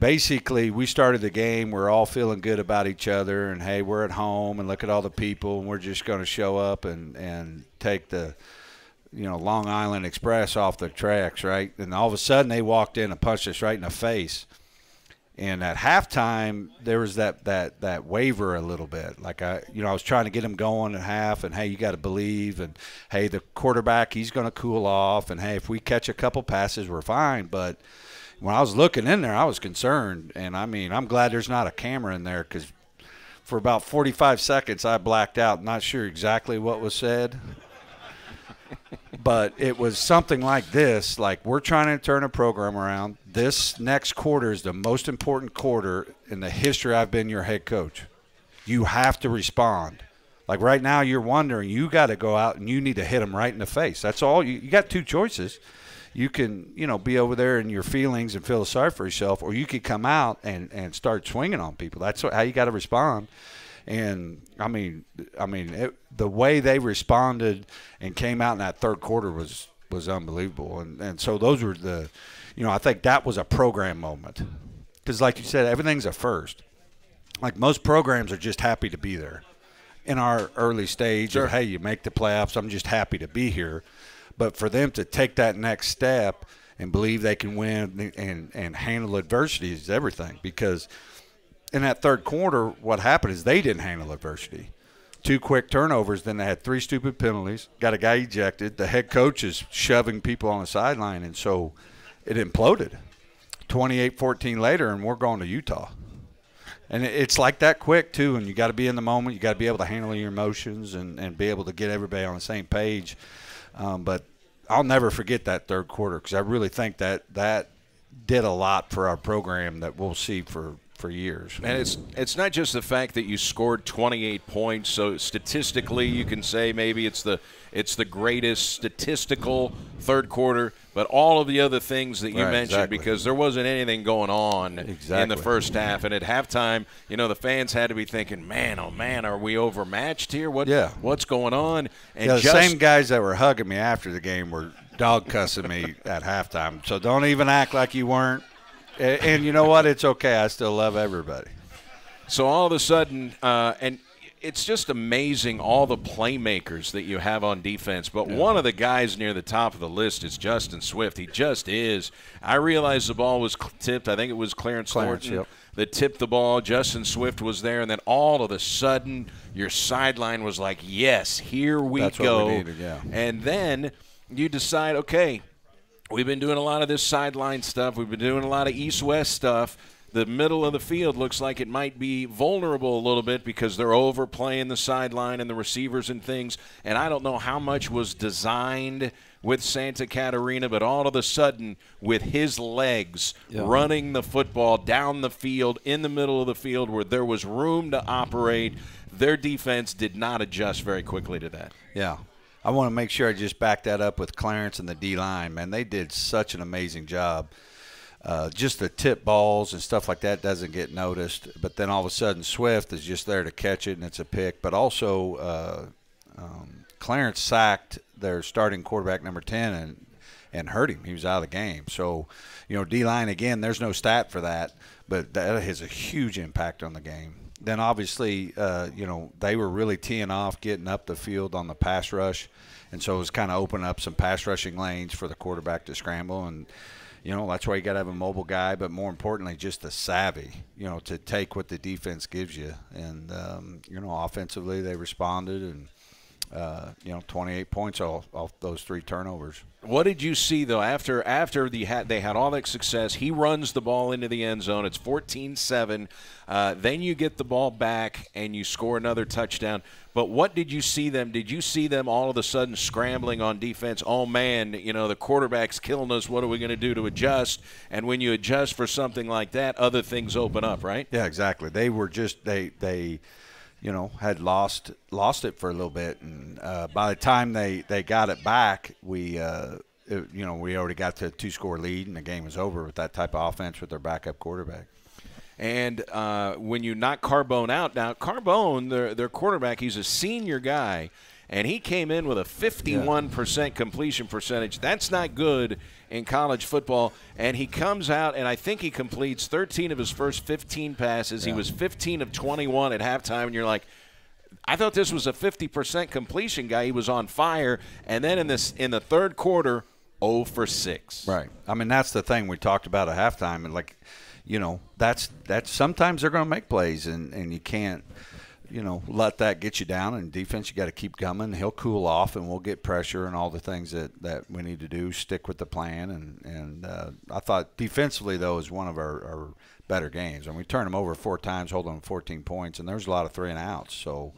basically we started the game, we're all feeling good about each other, and hey, we're at home and look at all the people, and we're just going to show up and take the Long Island Express off the tracks, right? And all of a sudden they walked in and punched us right in the face. And at halftime there was that waver a little bit. Like I was trying to get him going at half, and hey, you got to believe, and hey, the quarterback, he's going to cool off, and hey, if we catch a couple passes, we're fine. But when I was looking in there, I was concerned. And I mean, I'm glad there's not a camera in there, because for about 45 seconds I blacked out, not sure exactly what was said. But it was something like this, like, we're trying to turn a program around. This next quarter is the most important quarter in the history I've been your head coach. You have to respond. Like right now you're wondering, you got to go out and you need to hit them right in the face. That's all. You got two choices. You can, be over there in your feelings and feel sorry for yourself, or you could come out and start swinging on people. That's how you got to respond. And I mean, the way they responded and came out in that third quarter was unbelievable. And so those were I think that was a program moment, because like you said, everything's a first. Like most programs are just happy to be there. In our early stage, sure, of, hey, you make the playoffs, I'm just happy to be here. But for them to take that next step and believe they can win and handle adversity is everything, because in that third quarter, what happened is they didn't handle adversity. 2 quick turnovers, then they had 3 stupid penalties, got a guy ejected. The head coach is shoving people on the sideline, and so it imploded. 28-14 later, and we're going to Utah. And it's like that quick, too, and you got to be in the moment. You got to be able to handle your emotions and be able to get everybody on the same page. But I'll never forget that third quarter, because I really think that did a lot for our program that we'll see for years. And it's not just the fact that you scored 28 points. So statistically, you can say maybe it's the greatest statistical third quarter, but all of the other things that you mentioned, exactly. because there wasn't anything going on in the first half. And at halftime, the fans had to be thinking, man, oh, man, are we overmatched here? What's going on? And the same guys that were hugging me after the game were dog cussing me at halftime. So don't even act like you weren't. And you know what? It's okay. I still love everybody. So all of a sudden, and it's just amazing all the playmakers that you have on defense. But one of the guys near the top of the list is Justin Swift. He just is. I realized the ball was tipped. I think it was Clarence Thornton that tipped the ball. Justin Swift was there. And then all of a sudden, your sideline was like, yes, here we go. That's what we needed, And then you decide, okay, we've been doing a lot of this sideline stuff. We've been doing a lot of east-west stuff. The middle of the field looks like it might be vulnerable a little bit because they're overplaying the sideline and the receivers and things. And I don't know how much was designed with Santa Catarina, but all of a sudden, with his legs running the football down the field, in the middle of the field where there was room to operate, their defense did not adjust very quickly to that. Yeah. I want to make sure I just back that up with Clarence and the D-line. Man, they did such an amazing job. Just the tip balls and stuff like that doesn't get noticed. But then all of a sudden Swift is just there to catch it, and it's a pick. But also Clarence sacked their starting quarterback, number 10, and hurt him. He was out of the game. So, D-line, again, there's no stat for that. But that has a huge impact on the game. Then obviously, they were really teeing off, getting up the field on the pass rush. And so it was kind of opening up some pass rushing lanes for the quarterback to scramble. And, that's why you got to have a mobile guy, but more importantly, just the savvy, to take what the defense gives you. And, offensively they responded and, 28 points off those 3 turnovers. What did you see, though, after they had all that success? He runs the ball into the end zone. It's 14-7. Then you get the ball back and you score another touchdown. But what did you see them? Did you see them all of a sudden scrambling on defense? Oh, man, the quarterback's killing us. What are we going to do to adjust? And when you adjust for something like that, other things open up, right? Yeah, exactly. They were just they had lost it for a little bit, and by the time they got it back, we already got to a 2-score lead, and the game was over with that type of offense with their backup quarterback. And when you knock Carbone out, now Carbone, their quarterback, he's a senior guy, and he came in with a 51% completion percentage. That's not good in college football. And he comes out, and I think he completes 13 of his first 15 passes. He was 15 of 21 at halftime, and you're like, I thought this was a 50% completion guy. He was on fire. And then in the third quarter, 0 for 6. Right. I mean, that's the thing we talked about at halftime. And, that's sometimes they're going to make plays, and you can't, let that get you down. And defense, you got to keep coming. He'll cool off, and we'll get pressure and all the things that we need to do, stick with the plan. And I thought defensively, though, is one of our better games. And we turned them over 4 times, holding them 14 points, and there's a lot of 3-and-outs. So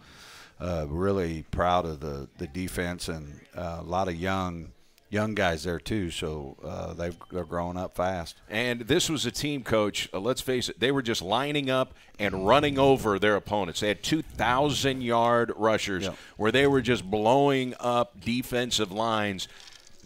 really proud of the defense, and a lot of young guys there too, so they're growing up fast. And this was a team, Coach, let's face it, they were just lining up and running over their opponents. They had 2,000-yard rushers where they were just blowing up defensive lines.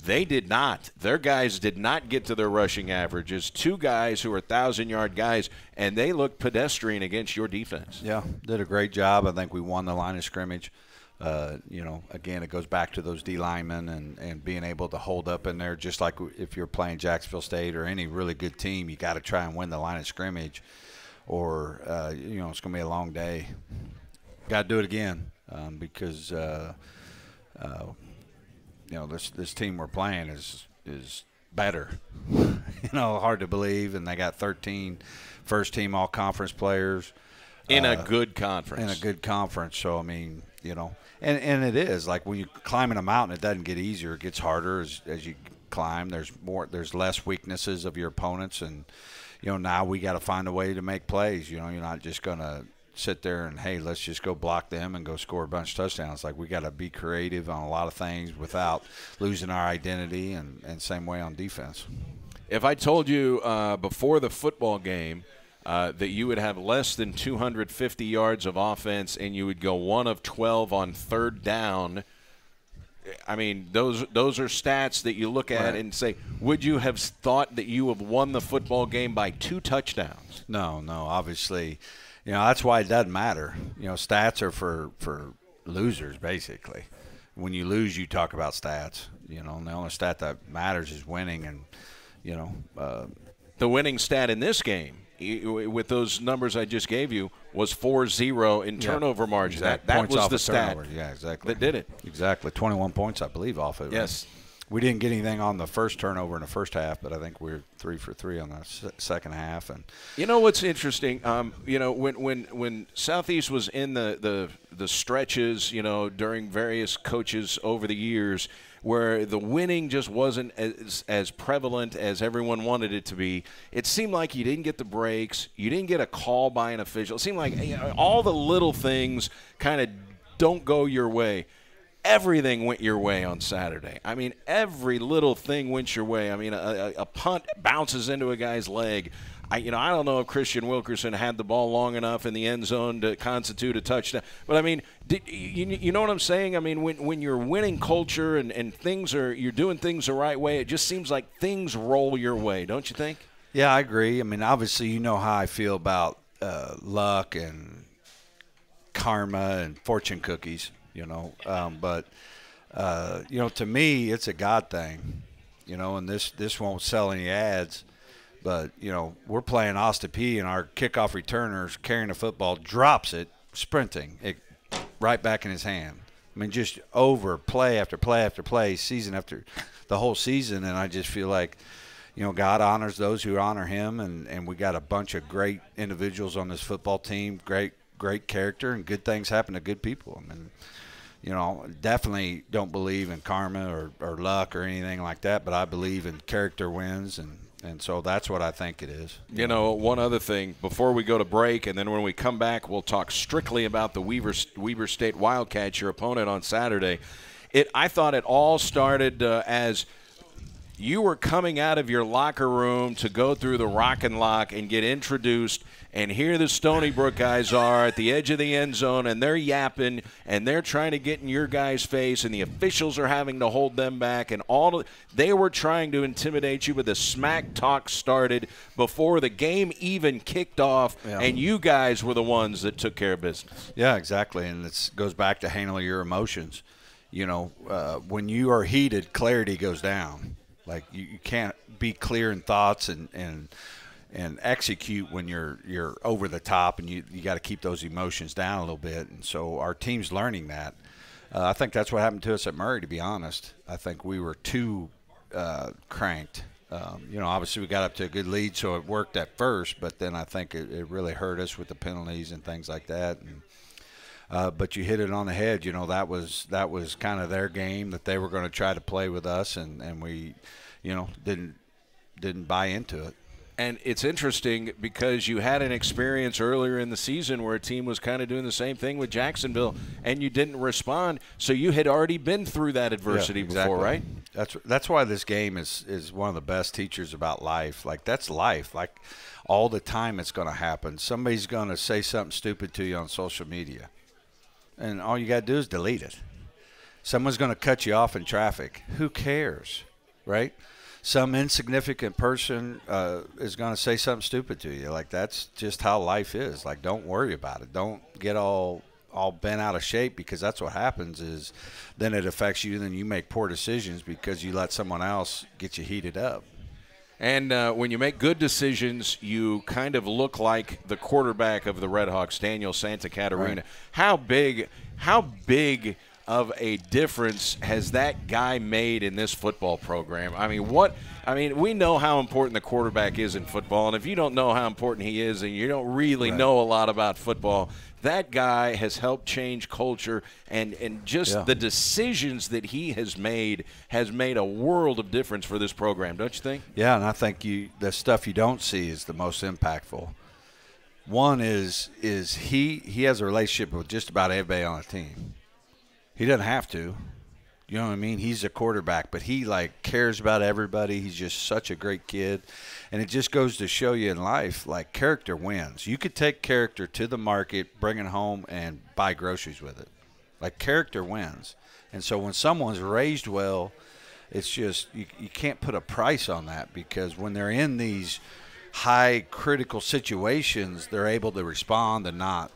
They did not. Their guys did not get to their rushing averages. 2 guys who are 1,000-yard guys, and they looked pedestrian against your defense. Yeah, did a great job. I think we won the line of scrimmage. Again, it goes back to those D linemen and being able to hold up in there, just like if you're playing Jacksonville State or any really good team, you got to try and win the line of scrimmage, or it's going to be a long day. Got to do it again because this team we're playing is better. Hard to believe, and they got 13 first-team all-conference players in a good conference. In a good conference, so I mean, And it is like when you're climbing a mountain, it doesn't get easier; it gets harder as you climb. There's less weaknesses of your opponents, and now we got to find a way to make plays. You're not just gonna sit there and hey, let's just go block them and go score a bunch of touchdowns. Like we got to be creative on a lot of things without losing our identity, and same way on defense. If I told you before the football game that you would have less than 250 yards of offense and you would go 1 of 12 on 3rd down, I mean, those are stats that you look at and say, would you have thought that you have won the football game by 2 touchdowns? No, obviously. You know, that's why it doesn't matter. You know, stats are for losers, basically. When you lose, you talk about stats. You know, and the only stat that matters is winning. And, you know. The winning stat in this game, with those numbers I just gave you, was 4-0 in turnover margin. Exactly. That was the stat. Yeah, exactly. That did it. Exactly. 21 points, I believe, off of it. Yes. We didn't get anything on the first turnover in the first half, but I think we were 3 for 3 on the second half. And you know what's interesting? You know, when Southeast was in the stretches, you know, during various coaches over the years, where the winning just wasn't as prevalent as everyone wanted it to be, it seemed like you didn't get the breaks, you didn't get a call by an official. It seemed like, you know, all the little things kind of don't go your way. Everything went your way on Saturday. I mean, every little thing went your way. I mean, a punt bounces into a guy's leg. I don't know if Christian Wilkerson had the ball long enough in the end zone to constitute a touchdown. But, I mean, you know what I'm saying? I mean, when you're winning culture and you're doing things the right way, it just seems like things roll your way, don't you think? Yeah, I agree. I mean, obviously, you know how I feel about luck and karma and fortune cookies, you know. But, you know, to me, it's a God thing, you know, and this won't sell any ads. But, you know, we're playing Ostepee, and our kickoff returner's carrying the football, drops it, sprinting, it right back in his hand. I mean, just over play after play after play, season after the whole season. And I just feel like, you know, God honors those who honor him, and we got a bunch of great individuals on this football team, great character, and good things happen to good people. I mean, you know, definitely don't believe in karma or luck or anything like that, but I believe in character wins, and so that's what I think it is. You know, one other thing before we go to break, and then when we come back, we'll talk strictly about the Weber State Wildcats, your opponent on Saturday. I thought it all started as you were coming out of your locker room to go through the rock and lock and get introduced, and here the Stony Brook guys are at the edge of the end zone, and they're yapping, and they're trying to get in your guys' face, and the officials are having to hold them back, and they were trying to intimidate you, but the smack talk started before the game even kicked off, and you guys were the ones that took care of business. Yeah, exactly, and it goes back to handling your emotions. You know, when you are heated, clarity goes down. Like you can't be clear in thoughts and execute when you're over the top, and you got to keep those emotions down a little bit. And so our team's learning that. I think that's what happened to us at Murray, to be honest. I think we were too cranked. You know, obviously we got up to a good lead, so it worked at first, but then I think it really hurt us with the penalties and things like that. And but you hit it on the head. You know, that was kind of their game that they were going to try to play with us, and we, you know, didn't buy into it. And it's interesting because you had an experience earlier in the season where a team was kind of doing the same thing with Jacksonville, and you didn't respond. So you had already been through that adversity before, right? That's why this game is one of the best teachers about life. Like, that's life. Like, all the time it's going to happen. Somebody's going to say something stupid to you on social media, and all you got to do is delete it. Someone's going to cut you off in traffic. Who cares, right? Some insignificant person is going to say something stupid to you. Like, that's just how life is. Like, don't worry about it. Don't get all bent out of shape, because that's what happens is then it affects you, and then you make poor decisions because you let someone else get you heated up. And when you make good decisions, you kind of look like the quarterback of the Redhawks, Daniel Santa Catarina. Right. How big of a difference has that guy made in this football program? I mean, we know how important the quarterback is in football, and if you don't know how important he is and you don't really know a lot about football, that guy has helped change culture, and just the decisions that he has made a world of difference for this program, don't you think? Yeah, and I think the stuff you don't see is the most impactful. One is he has a relationship with just about everybody on the team. He doesn't have to. You know what I mean? He's a quarterback, but he, like, cares about everybody. He's just such a great kid. And it just goes to show you in life, like, character wins. You could take character to the market, bring it home, and buy groceries with it. Like, character wins. And so when someone's raised well, it's just you can't put a price on that, because when they're in these high critical situations, they're able to respond and not,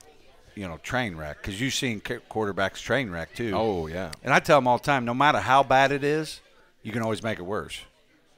train wreck. Because you've seen quarterbacks train wreck too. Oh, yeah. And I tell them all the time, no matter how bad it is, you can always make it worse.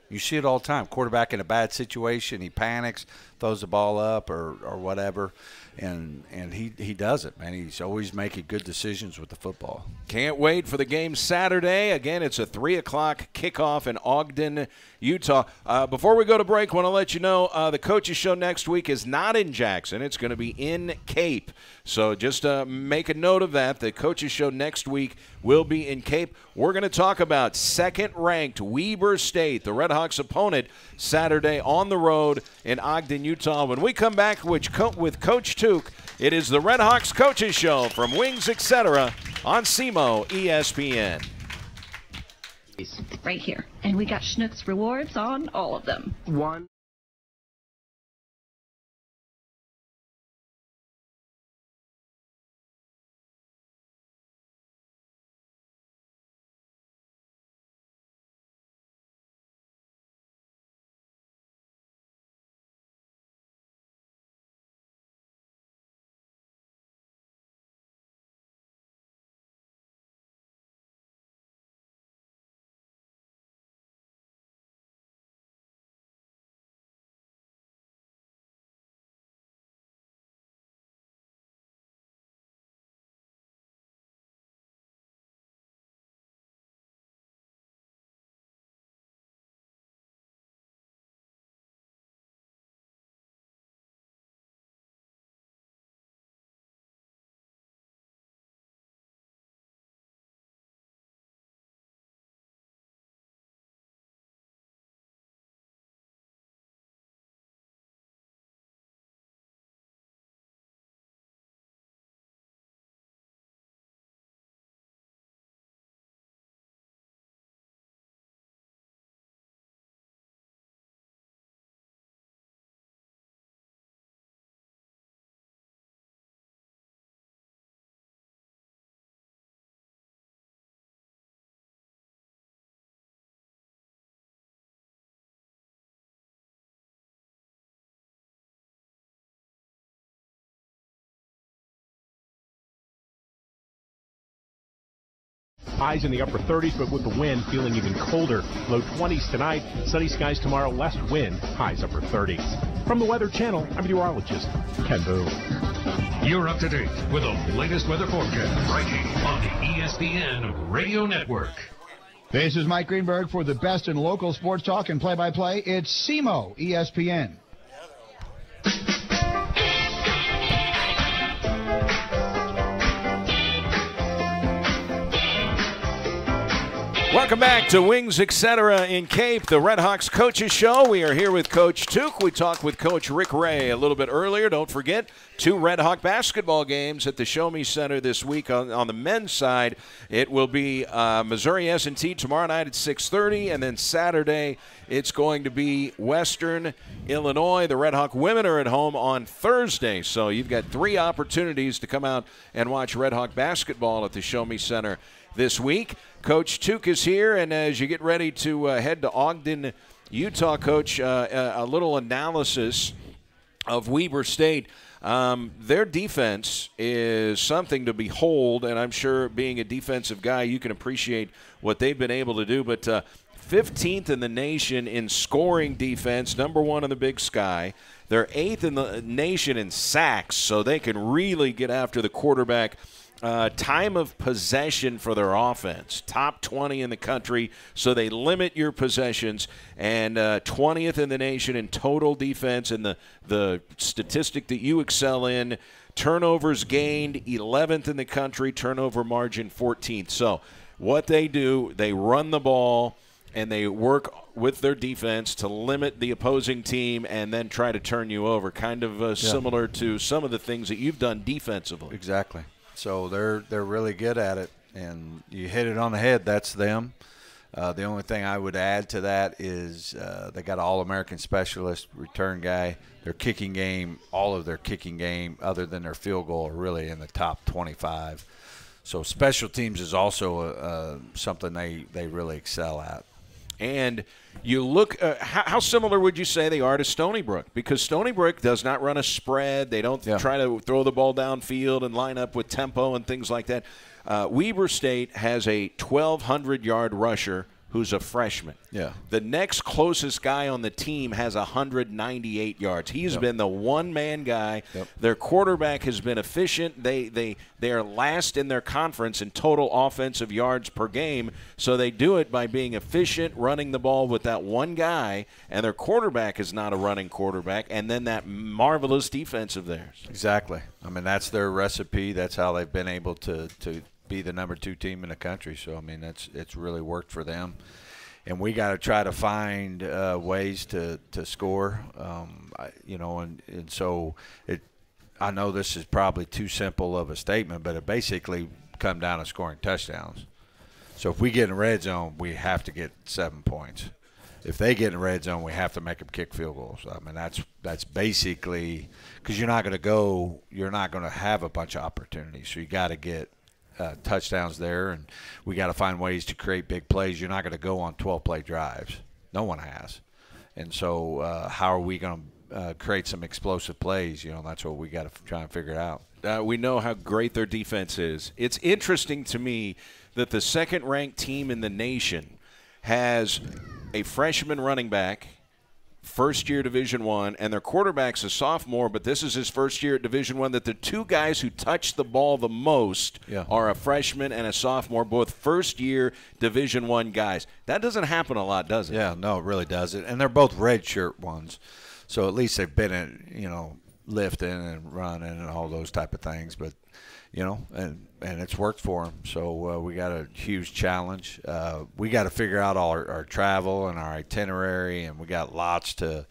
You see it all the time. Quarterback in a bad situation, he panics, throws the ball up or whatever, and he does it, man. He's always making good decisions with the football. Can't wait for the game Saturday. Again, it's a 3 o'clock kickoff in Ogden, Utah. Before we go to break, I want to let you know the Coaches Show next week is not in Jackson. It's going to be in Cape. So just make a note of that. The Coaches Show next week will be in Cape. We're going to talk about second-ranked Weber State, the Red Hawks' opponent, Saturday on the road in Ogden, Utah. When we come back with Coach Took, it is the Red Hawks Coaches Show from Wings Etc. on SEMO ESPN. Right here. And we got Schnucks rewards on all of them. One. Highs in the upper 30s, but with the wind feeling even colder. Low 20s tonight. Sunny skies tomorrow. Less wind. Highs upper 30s. From the Weather Channel, I'm meteorologist Ken Boone. You're up to date with the latest weather forecast right here on the ESPN Radio Network. This is Mike Greenberg for the best in local sports talk and play-by-play. It's SEMO ESPN. Welcome back to Wings Etc. in Cape, the Red Hawks Coaches Show. We are here with Coach Took. We talked with Coach Rick Ray a little bit earlier. Don't forget, 2 Red Hawk basketball games at the Show Me Center this week. On the men's side, it will be Missouri S&T tomorrow night at 6:30, and then Saturday it's going to be Western Illinois. The Red Hawk women are at home on Thursday, so you've got 3 opportunities to come out and watch Red Hawk basketball at the Show Me Center this week. Coach Took is here, and as you get ready to head to Ogden, Utah, Coach, a little analysis of Weber State. Their defense is something to behold, and I'm sure being a defensive guy, you can appreciate what they've been able to do. But 15th in the nation in scoring defense, number 1 in the Big Sky. They're 8th in the nation in sacks, so they can really get after the quarterback. Time of possession for their offense, top 20 in the country, so they limit your possessions, and 20th in the nation in total defense. And the statistic that you excel in, turnovers gained, 11th in the country, turnover margin 14th. So what they do, they run the ball, and they work with their defense to limit the opposing team and then try to turn you over, kind of similar to some of the things that you've done defensively. Exactly. So they're really good at it, and you hit it on the head. That's them. The only thing I would add to that is they got an All-American specialist return guy. Their kicking game, all of their kicking game, other than their field goal, are really in the top 25. So special teams is also something they really excel at. And you look, how similar would you say they are to Stony Brook? Because Stony Brook does not run a spread. They don't try to throw the ball downfield and line up with tempo and things like that. Weber State has a 1,200-yard rusher who's a freshman. Yeah. The next closest guy on the team has 198 yards. He's been the one-man guy. Their quarterback has been efficient. They are last in their conference in total offensive yards per game, so they do it by being efficient, running the ball with that one guy, and their quarterback is not a running quarterback, and then that marvelous defense of theirs. Exactly. I mean, that's their recipe. That's how they've been able to be the number 2 team in the country. So, I mean, it's really worked for them. And we got to try to find ways to score, you know, and so I know this is probably too simple of a statement, but it basically come down to scoring touchdowns. So if we get in the red zone, we have to get 7 points. If they get in the red zone, we have to make them kick field goals. I mean, that's basically because you're not going to have a bunch of opportunities. So you got to get touchdowns there, and we got to find ways to create big plays. You're not going to go on 12-play drives. No one has. And so how are we going to create some explosive plays? You know, that's what we got to try and figure out. We know how great their defense is. It's interesting to me that the second-ranked team in the nation has a freshman running back, first-year Division I, and their quarterback's a sophomore, but this is his first year at Division I, that the 2 guys who touch the ball the most are a freshman and a sophomore, both first-year Division I guys. That doesn't happen a lot, does it? Yeah, no, it really doesn't. And they're both redshirt ones, so at least they've been in, you know, lifting and running and all those type of things. But, you know, and it's worked for them. So we got a huge challenge. We got to figure out all our travel and our itinerary, and we got lots to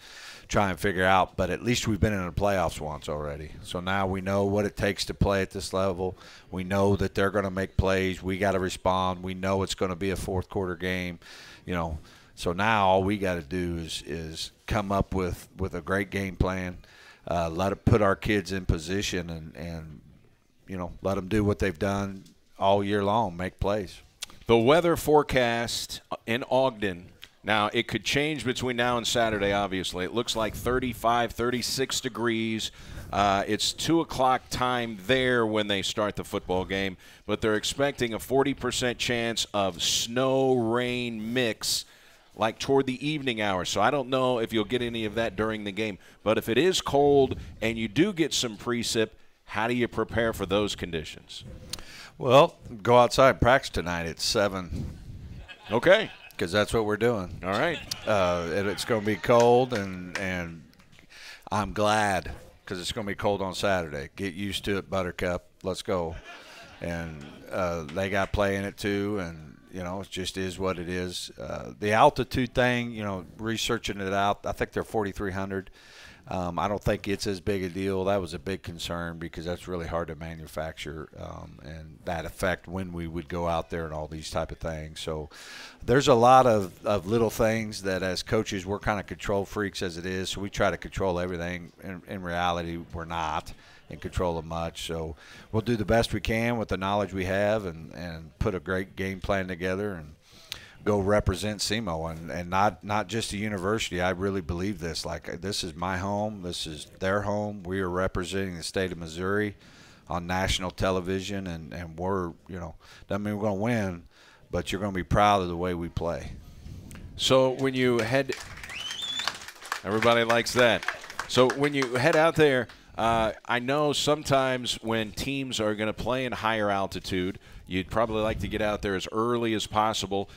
try and figure out. But at least we've been in the playoffs once already. So now we know what it takes to play at this level. We know that they're going to make plays. We got to respond. We know it's going to be a fourth-quarter game, you know. So now all we got to do is come up with a great game plan, let it put our kids in position, and you know, let them do what they've done all year long, make plays. The weather forecast in Ogden. Now, it could change between now and Saturday, obviously. It looks like 35, 36 degrees. It's 2 o'clock time there when they start the football game, but they're expecting a 40% chance of snow-rain mix like toward the evening hours. So I don't know if you'll get any of that during the game. But if it is cold and you do get some precip, how do you prepare for those conditions? Well, go outside and practice tonight at 7. Okay. Because that's what we're doing. All right. And it's going to be cold, and I'm glad because it's going to be cold on Saturday. Get used to it, Buttercup. Let's go. And they got play in it too, and, you know, it just is what it is. The altitude thing, you know, researching it out, I think they're 4,300. I don't think it's as big a deal. That was a big concern because that's really hard to manufacture, and that affect when we would go out there and all these type of things. So there's a lot of little things that as coaches we're kind of control freaks as it is, so we try to control everything. In reality, we're not in control of much. So we'll do the best we can with the knowledge we have and put a great game plan together and go represent SEMO and not just a university. I really believe this. Like, this is my home. This is their home. We are representing the state of Missouri on national television, and we're, you know, doesn't mean we're going to win, but you're going to be proud of the way we play. So when you head – everybody likes that. So when you head out there, I know sometimes when teams are going to play in higher altitude, you'd probably like to get out there as early as possible.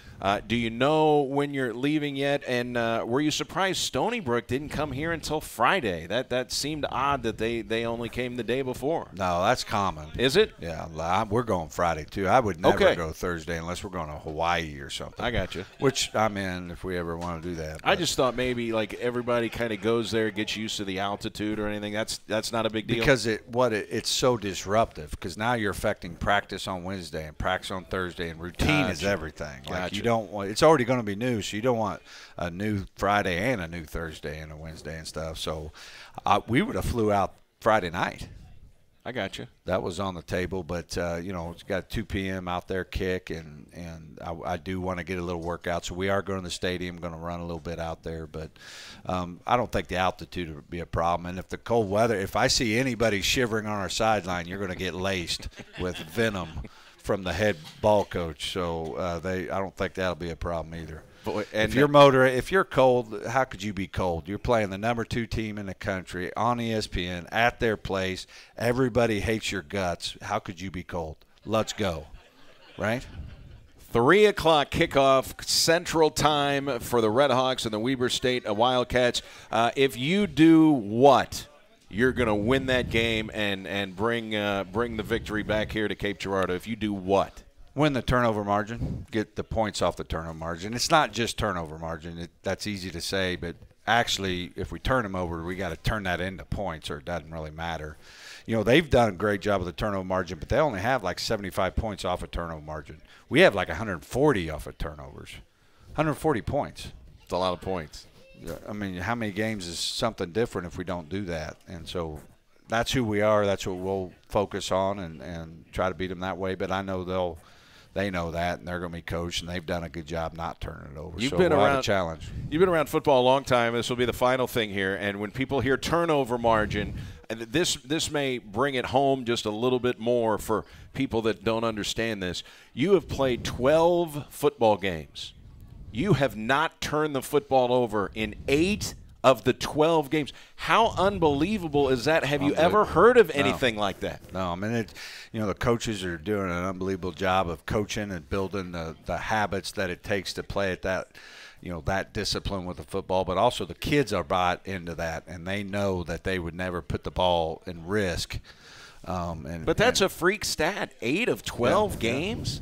Do you know when you're leaving yet? And were you surprised Stony Brook didn't come here until Friday? That seemed odd that they only came the day before. No, that's common. Is it? Yeah, we're going Friday too. I would never go Thursday unless we're going to Hawaii or something. I got you. Which I'm in if we ever want to do that. I just thought maybe like everybody kind of goes there, gets used to the altitude or anything. That's not a big deal. Because it's so disruptive. Because now you're affecting practice on Wednesday and practice on Thursday, and routine is everything. Like you don't want, it's already going to be new, so you don't want a new Friday and a new Thursday and a Wednesday and stuff. So we would have flew out Friday night. I got you. That was on the table, but you know, it's got 2 p.m. out there kick, and I do want to get a little workout. So we are going to the stadium, going to run a little bit out there, but I don't think the altitude would be a problem. And if the cold weather, if I see anybody shivering on our sideline, you're going to get laced with venom from the head ball coach. So I don't think that'll be a problem either. And if you're cold, how could you be cold? You're playing the number 2 team in the country on ESPN at their place. Everybody hates your guts. How could you be cold? Let's go, right? 3 o'clock kickoff Central Time for the Red Hawks and the Weber State Wildcats. If you do what, you're going to win that game and bring the victory back here to Cape Girardeau. If you do what? Win the turnover margin, get the points off the turnover margin. It's not just turnover margin. That's easy to say, but actually, if we turn them over, we got to turn that into points, or it doesn't really matter. You know, they've done a great job with the turnover margin, but they only have like 75 points off of turnover margin. We have like 140 off of turnovers. 140 points. It's a lot of points. I mean, how many games is something different if we don't do that? And so that's who we are. That's what we'll focus on and try to beat them that way. But I know they know that, and they're going to be coached, and they've done a good job not turning it over. You've been around a challenge. You've been around football a long time. This will be the final thing here. And when people hear turnover margin, and this may bring it home just a little bit more for people that don't understand this. You have played 12 football games. You have not turned the football over in 8 of the 12 games. How unbelievable is that? Have you ever heard of anything like that? No, I mean, the coaches are doing an unbelievable job of coaching and building the habits that it takes to play at that, that discipline with the football. But also the kids are bought into that, and they know that they would never put the ball in risk. But that's a freak stat, 8 of 12 games?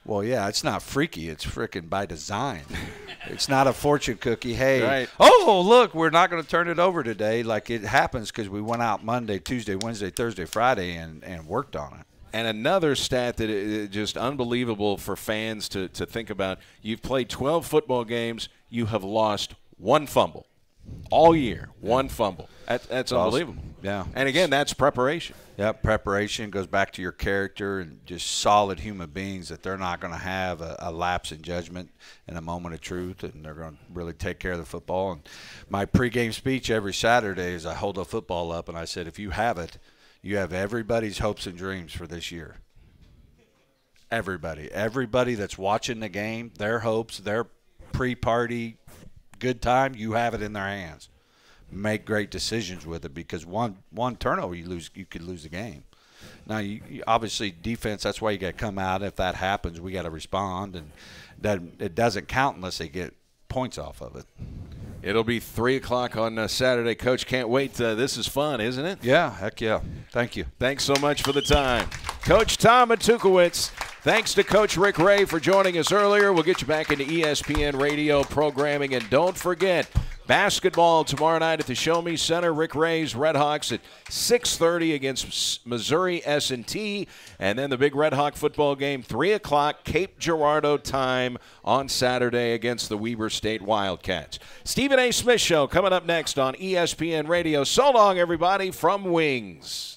Well, yeah, it's not freaky. It's freaking by design. It's not a fortune cookie. Hey, right. Oh, look, we're not going to turn it over today. Like, it happens because we went out Monday, Tuesday, Wednesday, Thursday, Friday, and worked on it. And another stat that is just unbelievable for fans to think about, you've played 12 football games. You have lost 1 fumble all year, 1 fumble. That's unbelievable. Yeah. And, again, that's preparation. Yeah, preparation goes back to your character and just solid human beings that they're not going to have a lapse in judgment in a moment of truth, and they're going to really take care of the football. And my pregame speech every Saturday is I hold the football up and I said, if you have it, you have everybody's hopes and dreams for this year. Everybody that's watching the game, their hopes, their pre-party good time, you have it in their hands. Make great decisions with it, because one turnover you could lose the game. Now, you obviously defense, that's why you got to come out. If that happens, we got to respond, and it doesn't count unless they get points off of it. It'll be 3 o'clock on Saturday. Coach, can't wait. This is fun, isn't it? Yeah, heck yeah. Thank you. Thanks so much for the time. Coach Tom Matukowicz, thanks to Coach Rick Ray for joining us earlier. We'll get you back into ESPN radio programming. And don't forget, basketball tomorrow night at the Show Me Center. Rick Ray's Red Hawks at 6:30 against Missouri S&T. And then the big Red Hawk football game, 3 o'clock, Cape Girardeau time on Saturday against the Weber State Wildcats. Stephen A. Smith Show coming up next on ESPN Radio. So long, everybody, from Wings.